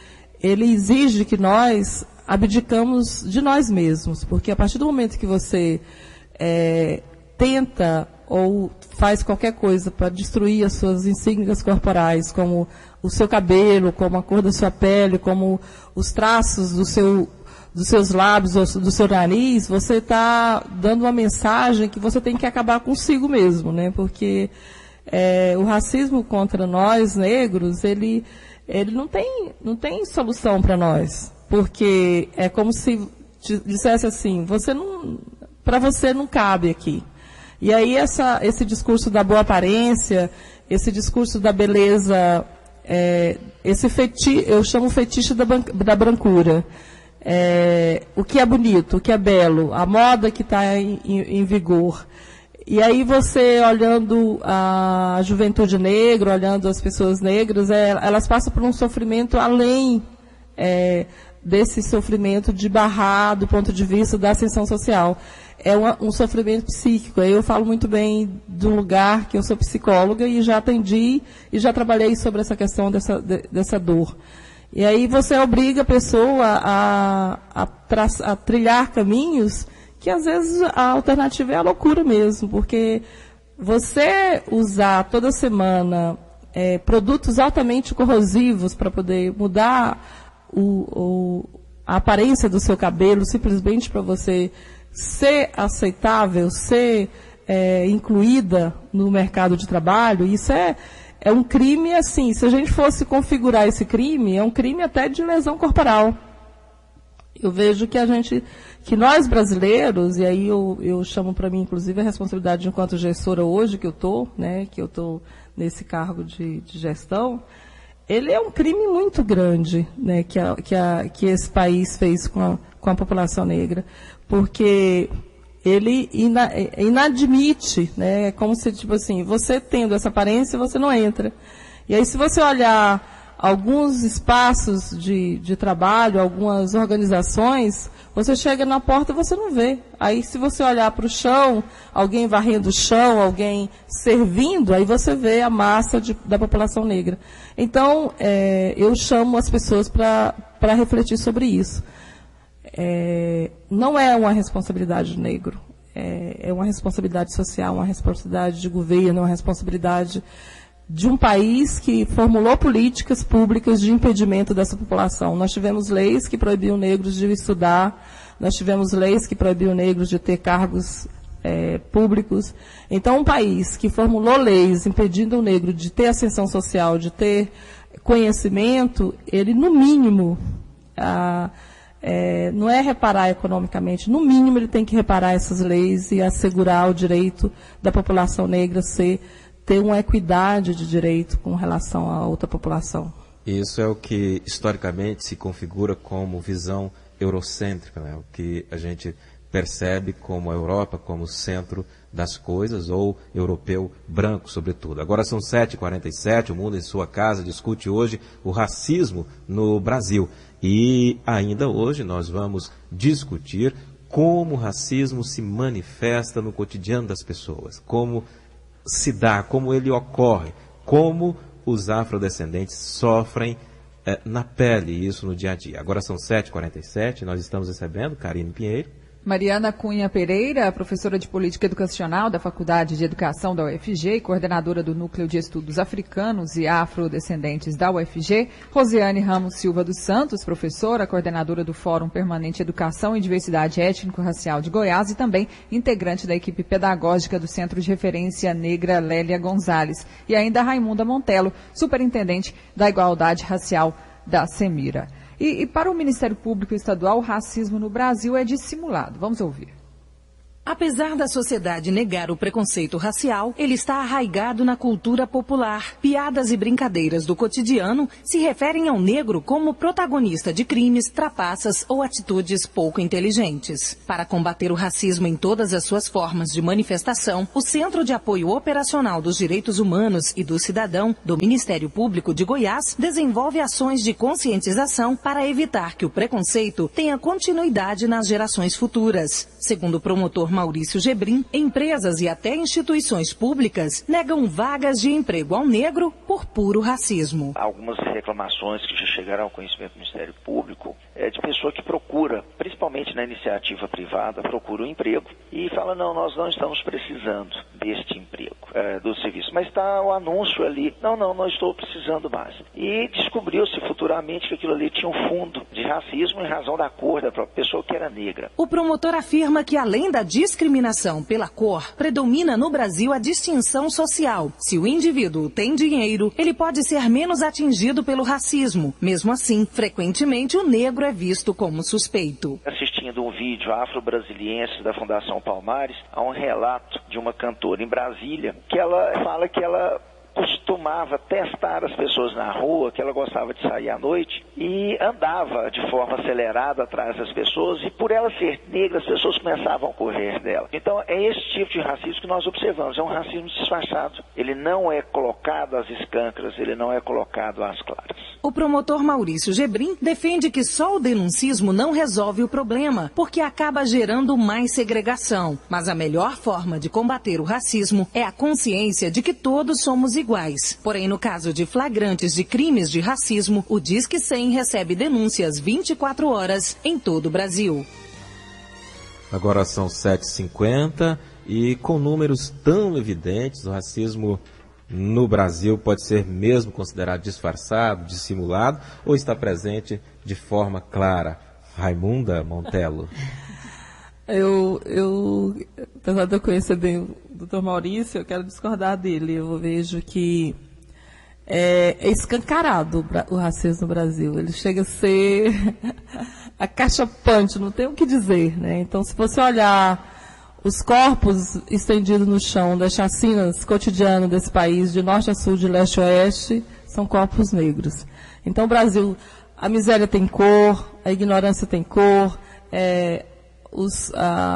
ele exige que nós abdicamos de nós mesmos, porque a partir do momento que você tenta ou faz qualquer coisa para destruir as suas insígnias corporais, como o seu cabelo, como a cor da sua pele, como os traços dos seus lábios, ou do seu nariz, você está dando uma mensagem que você tem que acabar consigo mesmo, né? Porque o racismo contra nós, negros, ele não tem solução para nós. Porque é como se dissesse assim, para você não cabe aqui. E aí esse discurso da boa aparência, esse discurso da beleza, eu chamo fetiche da brancura. o que é bonito, o que é belo, a moda que está em vigor. E aí você, olhando a juventude negra, olhando as pessoas negras, elas passam por um sofrimento além desse sofrimento de barrar do ponto de vista da ascensão social. É um sofrimento psíquico. Eu falo muito bem do lugar que eu sou psicóloga e já atendi e já trabalhei sobre essa questão dessa dor. E aí você obriga a pessoa a trilhar caminhos que às vezes a alternativa é a loucura mesmo, porque você usar toda semana produtos altamente corrosivos para poder mudar a aparência do seu cabelo, simplesmente para você ser aceitável, ser incluída no mercado de trabalho, isso é um crime, assim, se a gente fosse configurar esse crime, é um crime até de lesão corporal. Eu vejo que nós brasileiros, e aí eu chamo para mim, inclusive, a responsabilidade enquanto gestora hoje, que eu estou nesse cargo de gestão, ele é um crime muito grande, né, que esse país fez com a população negra, porque ele inadmite, né, é como se, tipo assim, você tendo essa aparência, você não entra. E aí, se você olhar alguns espaços de trabalho, algumas organizações, você chega na porta e você não vê. Aí, se você olhar para o chão, alguém varrendo o chão, alguém servindo, aí você vê a massa da população negra. Então, eu chamo as pessoas para refletir sobre isso. Não é uma responsabilidade do negro, é uma responsabilidade social, uma responsabilidade de governo, uma responsabilidade de um país que formulou políticas públicas de impedimento dessa população. Nós tivemos leis que proibiam negros de estudar, nós tivemos leis que proibiam negros de ter cargos públicos. Então, um país que formulou leis impedindo o negro de ter ascensão social, de ter conhecimento, ele, no mínimo, não é reparar economicamente, no mínimo ele tem que reparar essas leis e assegurar o direito da população negra ter uma equidade de direito com relação a outra população. Isso é o que historicamente se configura como visão eurocêntrica, né? O que a gente percebe como a Europa como centro das coisas, ou europeu branco, sobretudo. Agora são 7h47, o Mundo em Sua Casa discute hoje o racismo no Brasil. E ainda hoje nós vamos discutir como o racismo se manifesta no cotidiano das pessoas, como se dá, como ele ocorre, como os afrodescendentes sofrem na pele isso no dia a dia. Agora são 7h47, nós estamos recebendo Karine Pinheiro. Mariana Cunha Pereira, professora de Política Educacional da Faculdade de Educação da UFG e coordenadora do Núcleo de Estudos Africanos e Afrodescendentes da UFG. Rosiane Ramos Silva dos Santos, professora, coordenadora do Fórum Permanente Educação e Diversidade Étnico-Racial de Goiás e também integrante da equipe pedagógica do Centro de Referência Negra Lélia Gonzalez. E ainda Raimunda Montelo, superintendente da Igualdade Racial da Semira. E para o Ministério Público Estadual, o racismo no Brasil é dissimulado. Vamos ouvir. Apesar da sociedade negar o preconceito racial, ele está arraigado na cultura popular. Piadas e brincadeiras do cotidiano se referem ao negro como protagonista de crimes, trapaças ou atitudes pouco inteligentes. Para combater o racismo em todas as suas formas de manifestação, o Centro de Apoio Operacional dos Direitos Humanos e do Cidadão do Ministério Público de Goiás desenvolve ações de conscientização para evitar que o preconceito tenha continuidade nas gerações futuras. Segundo o promotor Maurício Gebrim, empresas e até instituições públicas negam vagas de emprego ao negro por puro racismo. Algumas reclamações que já chegaram ao conhecimento do Ministério Público é de pessoa que procura, principalmente na iniciativa privada, procura um emprego e fala, não, nós não estamos precisando deste emprego, do serviço, mas está o anúncio ali, não estou precisando mais. E descobriu-se futuramente que aquilo ali tinha um fundo de racismo em razão da cor da própria pessoa que era negra. O promotor afirma que além da discriminação pela cor, predomina no Brasil a distinção social. Se o indivíduo tem dinheiro, ele pode ser menos atingido pelo racismo. Mesmo assim, frequentemente o negro é visto como suspeito. Assistindo um vídeo afro-brasiliense da Fundação Palmares, há um relato de uma cantora em Brasília, que ela fala que ela costuma costumava testar as pessoas na rua, que ela gostava de sair à noite, e andava de forma acelerada atrás das pessoas, e por ela ser negra, as pessoas começavam a correr dela. Então, é esse tipo de racismo que nós observamos, é um racismo disfarçado. Ele não é colocado às escâncaras, ele não é colocado às claras. O promotor Maurício Gebrim defende que só o denuncismo não resolve o problema, porque acaba gerando mais segregação. Mas a melhor forma de combater o racismo é a consciência de que todos somos iguais. Porém, no caso de flagrantes de crimes de racismo, o Disque 100 recebe denúncias 24 horas em todo o Brasil. Agora são 7h50 e com números tão evidentes, o racismo no Brasil pode ser mesmo considerado disfarçado, dissimulado ou está presente de forma clara? Raimunda Montello. Apesar de eu conhecer bem o doutor Maurício, eu quero discordar dele. Eu vejo que é escancarado o racismo no Brasil. Ele chega a ser acachapante, não tem o que dizer, né? Então, se você olhar os corpos estendidos no chão das chacinas cotidianas desse país, de norte a sul, de leste a oeste, são corpos negros. Então, o Brasil, a miséria tem cor, a ignorância tem cor,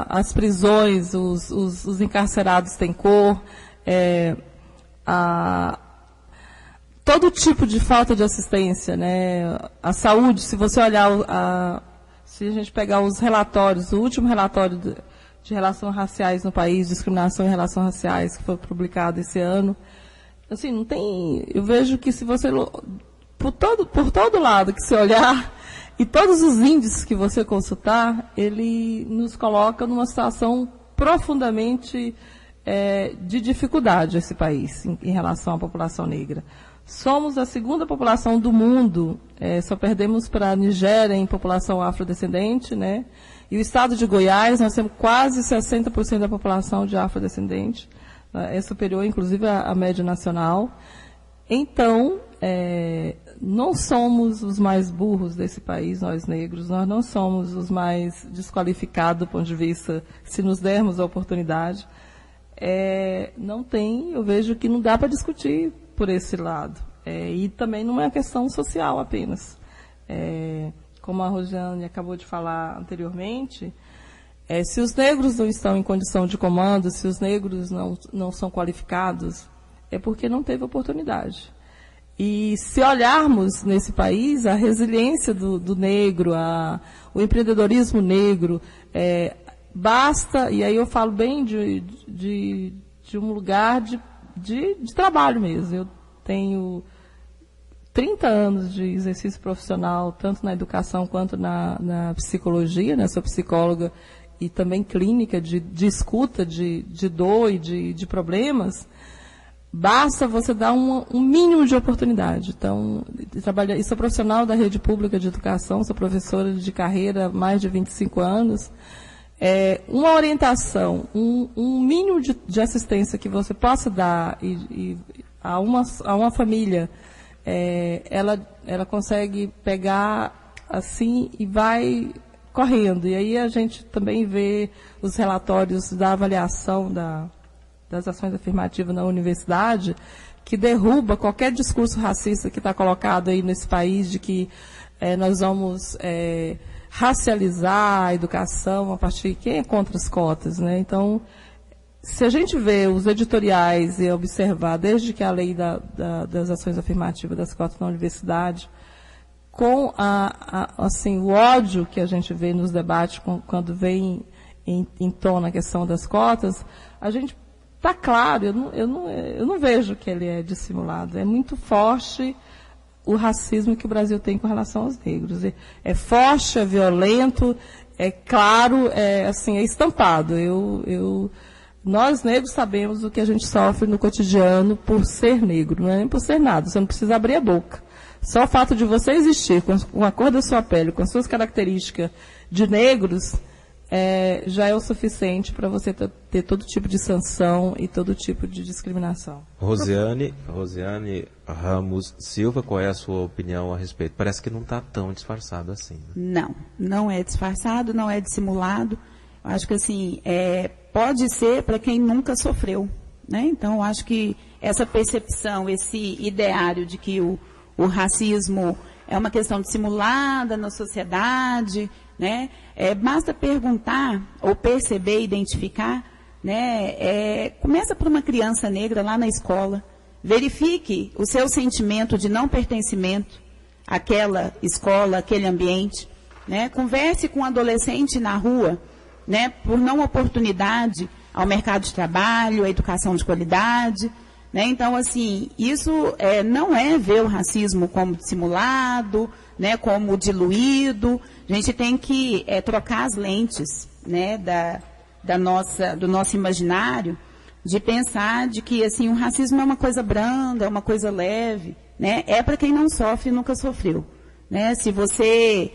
as prisões, os encarcerados têm cor, todo tipo de falta de assistência, né? A saúde, se você olhar, se a gente pegar os relatórios, o último relatório de relações raciais no país, discriminação em relações raciais, que foi publicado esse ano, assim, não tem, eu vejo que se você, por todo lado que você olhar, e todos os índices que você consultar, ele nos coloca numa situação profundamente de dificuldade, esse país, em relação à população negra. Somos a segunda população do mundo, só perdemos para a Nigéria em população afrodescendente, né? E o estado de Goiás, nós temos quase 60% da população de afrodescendente, é superior, inclusive, à média nacional. Então, não somos os mais burros desse país, nós negros, nós não somos os mais desqualificados do ponto de vista, se nos dermos a oportunidade. Não tem, eu vejo que não dá para discutir por esse lado. E também não é uma questão social apenas. Como a Rosiane acabou de falar anteriormente, se os negros não estão em condição de comando, se os negros não são qualificados, é porque não teve oportunidade. E se olharmos nesse país, a resiliência do negro, o empreendedorismo negro, basta, e aí eu falo bem de um lugar de trabalho mesmo. Eu tenho 30 anos de exercício profissional, tanto na educação quanto na psicologia, né? Sou psicóloga e também clínica de escuta, de dor e de problemas. Basta você dar um mínimo de oportunidade. Então, e sou profissional da rede pública de educação, sou professora de carreira há mais de 25 anos. Uma orientação, um mínimo de assistência que você possa dar a uma família, ela consegue pegar assim e vai correndo. E aí a gente também vê os relatórios da avaliação das ações afirmativas na universidade, que derruba qualquer discurso racista que está colocado aí nesse país, de que nós vamos racializar a educação a partir de quem é contra as cotas, né? Então, se a gente vê os editoriais e observar, desde que a lei das ações afirmativas das cotas na universidade, com assim, o ódio que a gente vê nos debates quando vem em tona a questão das cotas, a gente está claro, eu não vejo que ele é dissimulado. É muito forte o racismo que o Brasil tem com relação aos negros. É forte, é violento, é claro, é estampado. Nós negros sabemos o que a gente sofre no cotidiano por ser negro, não é nem por ser nada, você não precisa abrir a boca. Só o fato de você existir com a cor da sua pele, com as suas características de negros, já é o suficiente para você ter todo tipo de sanção e todo tipo de discriminação. Rosiane Ramos Silva, qual é a sua opinião a respeito? Parece que não está tão disfarçado assim. Né? Não é disfarçado, não é dissimulado. Eu acho que assim, pode ser para quem nunca sofreu, né? Então, eu acho que essa percepção, esse ideário de que o racismo é uma questão dissimulada na sociedade, né? Basta perguntar ou perceber, identificar, né? Começa por uma criança negra lá na escola, verifique o seu sentimento de não pertencimento àquela escola, àquele ambiente, né? Converse com um adolescente na rua, né? Por não oportunidade ao mercado de trabalho, à educação de qualidade, né? Então, assim, isso não é ver o racismo como dissimulado, né, como diluído. A gente tem que trocar as lentes, né, do nosso imaginário, de pensar de que assim, o racismo é uma coisa branda, é uma coisa leve, né? É para quem não sofre e nunca sofreu, né? Se você...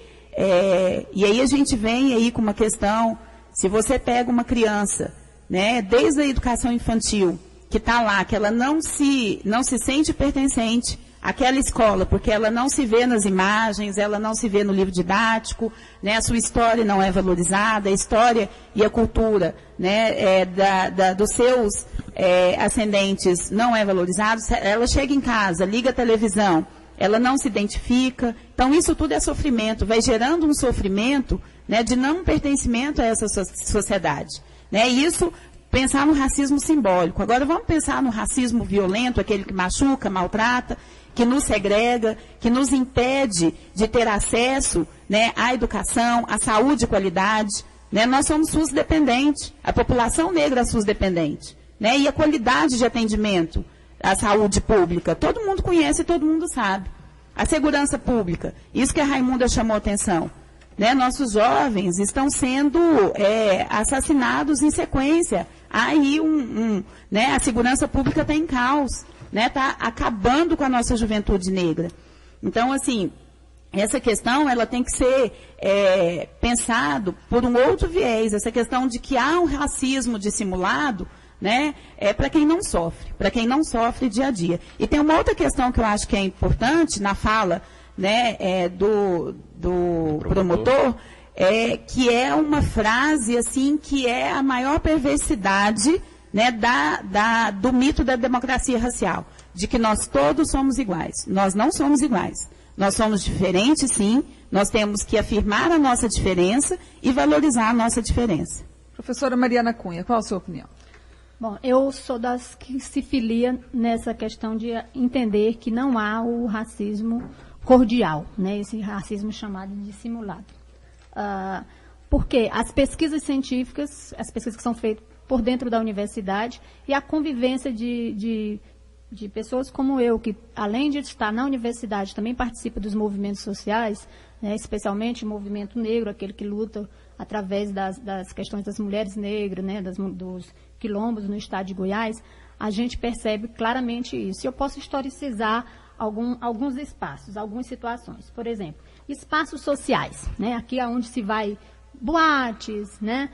e aí a gente vem aí com uma questão, se você pega uma criança, né, desde a educação infantil, que está lá, que ela não se sente pertencente àquela escola, porque ela não se vê nas imagens, ela não se vê no livro didático, né, a sua história não é valorizada, a história e a cultura, né, dos seus ascendentes não é valorizada, ela chega em casa, liga a televisão, ela não se identifica, então isso tudo é sofrimento, vai gerando um sofrimento, né, de não pertencimento a essa sociedade, né, e isso... Pensar no racismo simbólico. Agora vamos pensar no racismo violento, aquele que machuca, maltrata, que nos segrega, que nos impede de ter acesso, né, à educação, à saúde de qualidade. Né? Nós somos SUS dependente, a população negra é SUS dependente. Né? E a qualidade de atendimento à saúde pública, todo mundo conhece e todo mundo sabe. A segurança pública, isso que a Raimunda chamou a atenção. Né? Nossos jovens estão sendo assassinados em sequência. Aí né, a segurança pública está em caos, né? Está acabando com a nossa juventude negra. Então, assim, essa questão ela tem que ser pensado por um outro viés, essa questão de que há um racismo dissimulado, né, para quem não sofre dia a dia. E tem uma outra questão que eu acho que é importante na fala, né, do promotor, que é uma frase assim que é a maior perversidade, né, do mito da democracia racial, de que nós todos somos iguais. Nós não somos iguais. Nós somos diferentes, sim. Nós temos que afirmar a nossa diferença e valorizar a nossa diferença. Professora Mariana Cunha, qual a sua opinião? Bom, eu sou das que se filia nessa questão de entender que não há o racismo cordial, né, esse racismo chamado de dissimulado. Porque as pesquisas científicas, as pesquisas que são feitas por dentro da universidade e a convivência de pessoas como eu, que além de estar na universidade, também participa dos movimentos sociais, né, especialmente o movimento negro, aquele que luta através das questões das mulheres negras, né, dos quilombos no estado de Goiás, a gente percebe claramente isso. Eu posso historicizar alguns espaços, algumas situações. Por exemplo, espaços sociais, né? Aqui é onde se vai boates, né?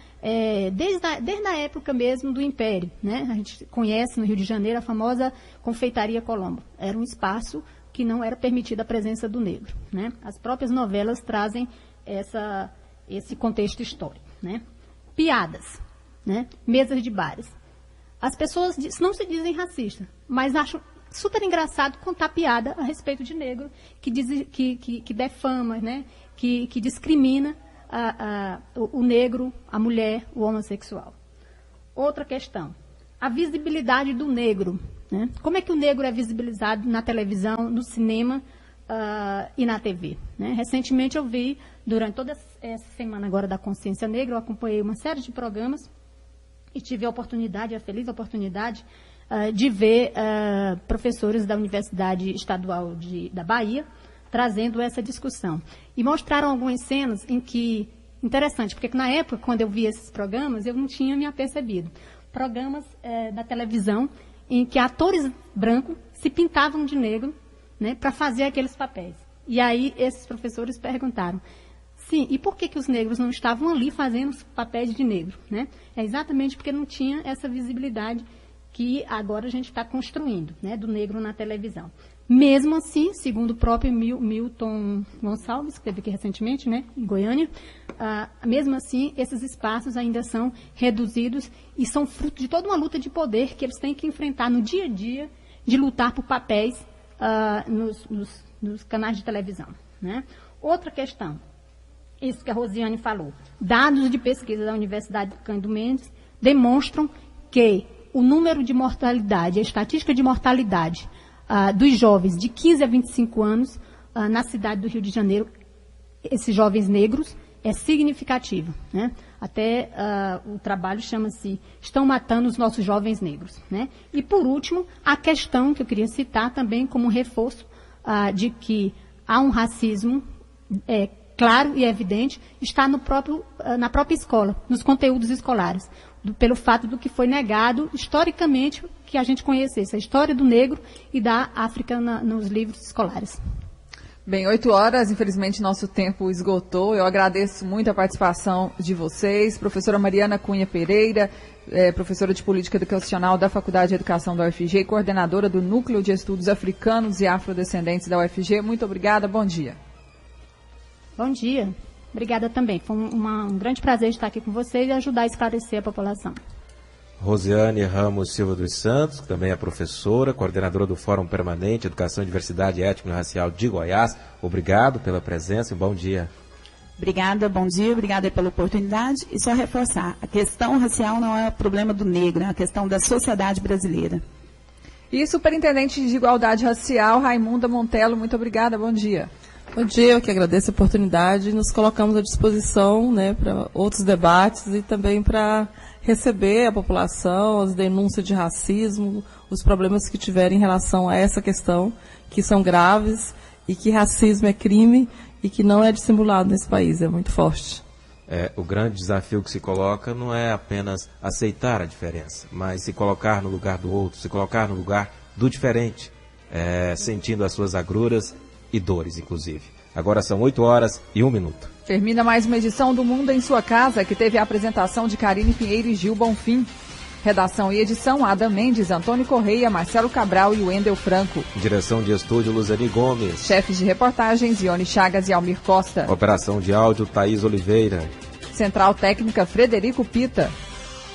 Desde a época mesmo do Império, né? A gente conhece no Rio de Janeiro a famosa Confeitaria Colombo. Era um espaço que não era permitida a presença do negro, né? As próprias novelas trazem esse contexto histórico, né? Piadas, né? Mesas de bares. As pessoas não se dizem racistas, mas acham super engraçado contar piada a respeito de negro, que defama, né? que discrimina o negro, a mulher, o homossexual. Outra questão, a visibilidade do negro. Né? Como é que o negro é visibilizado na televisão, no cinema e na TV? Né? Recentemente eu vi, durante toda essa semana agora da Consciência Negra, eu acompanhei uma série de programas e tive a feliz oportunidade de ver professores da Universidade Estadual da Bahia trazendo essa discussão. E mostraram algumas cenas em que, interessante, porque na época, quando eu vi esses programas, eu não tinha me apercebido. Programas da televisão em que atores brancos se pintavam de negro, né, para fazer aqueles papéis. E aí esses professores perguntaram, sim, e por que os negros não estavam ali fazendo os papéis de negro? Né? É exatamente porque não tinha essa visibilidade que agora a gente está construindo, né, do negro na televisão. Mesmo assim, segundo o próprio Milton Gonçalves, que esteve aqui recentemente, né, em Goiânia, mesmo assim, esses espaços ainda são reduzidos e são fruto de toda uma luta de poder que eles têm que enfrentar no dia a dia de lutar por papéis nos canais de televisão, né? Outra questão, isso que a Rosiane falou, dados de pesquisa da Universidade Cândido Mendes demonstram que o número de mortalidade, a estatística de mortalidade dos jovens de 15 a 25 anos na cidade do Rio de Janeiro, esses jovens negros, é significativo, né? Até o trabalho chama-se Estão Matando os Nossos Jovens Negros, né? E, por último, a questão que eu queria citar também como reforço de que há um racismo claro e evidente, está na própria escola, nos conteúdos escolares, pelo fato do que foi negado historicamente que a gente conhecesse a história do negro e da África nos livros escolares. Bem, 8 horas, infelizmente nosso tempo esgotou. Eu agradeço muito a participação de vocês. Professora Mariana Cunha Pereira, professora de Política Educacional da Faculdade de Educação da UFG e coordenadora do Núcleo de Estudos Africanos e Afrodescendentes da UFG. Muito obrigada, bom dia. Bom dia. Obrigada também. Foi um grande prazer estar aqui com vocês e ajudar a esclarecer a população. Rosiane Ramos Silva dos Santos, que também é professora, coordenadora do Fórum Permanente Educação, Diversidade Étnica e Racial de Goiás. Obrigado pela presença e bom dia. Obrigada, bom dia, obrigada pela oportunidade. E só reforçar, a questão racial não é o problema do negro, é uma questão da sociedade brasileira. E Superintendente de Igualdade Racial, Raimunda Montello, muito obrigada, bom dia. Bom dia, eu que agradeço a oportunidade. Nos colocamos à disposição, né, para outros debates e também para receber a população, as denúncias de racismo, os problemas que tiverem em relação a essa questão, que são graves e que racismo é crime e que não é dissimulado nesse país, é muito forte. O grande desafio que se coloca não é apenas aceitar a diferença, mas se colocar no lugar do outro, se colocar no lugar do diferente, sentindo as suas agruras e dores, inclusive. Agora são 8 horas e 1 minuto. Termina mais uma edição do Mundo em Sua Casa, que teve a apresentação de Karine Pinheiro e Gil Bonfim. Redação e edição, Adam Mendes, Antônio Correia, Marcelo Cabral e Wendel Franco. Direção de estúdio, Luzani Gomes. Chefes de reportagens, Ione Chagas e Almir Costa. Operação de áudio, Thaís Oliveira. Central técnica, Frederico Pita.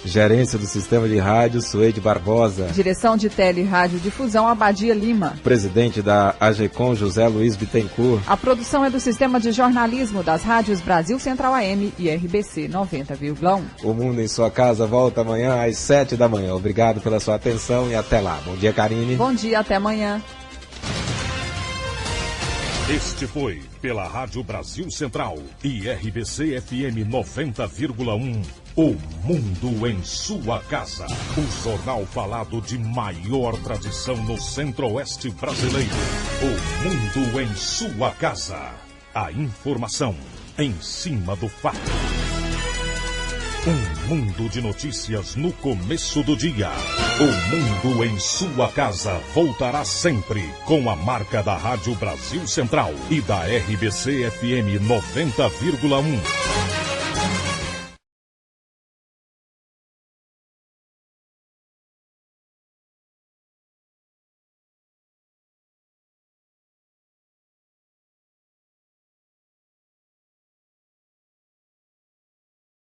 Gerência do Sistema de Rádio, Suede Barbosa. Direção de Tele e Rádio Difusão, Abadia Lima. Presidente da AGECOM, José Luiz Bittencourt. A produção é do Sistema de Jornalismo das rádios Brasil Central AM e RBC 90,1. O Mundo em Sua Casa volta amanhã às 7 da manhã. Obrigado pela sua atenção e até lá. Bom dia, Karine. Bom dia, até amanhã. Este foi, pela Rádio Brasil Central e RBC FM 90,1, O Mundo em Sua Casa. O jornal falado de maior tradição no Centro-Oeste brasileiro. O Mundo em Sua Casa. A informação em cima do fato. Um mundo de notícias no começo do dia. O Mundo em Sua Casa voltará sempre com a marca da Rádio Brasil Central e da RBC FM 90,1.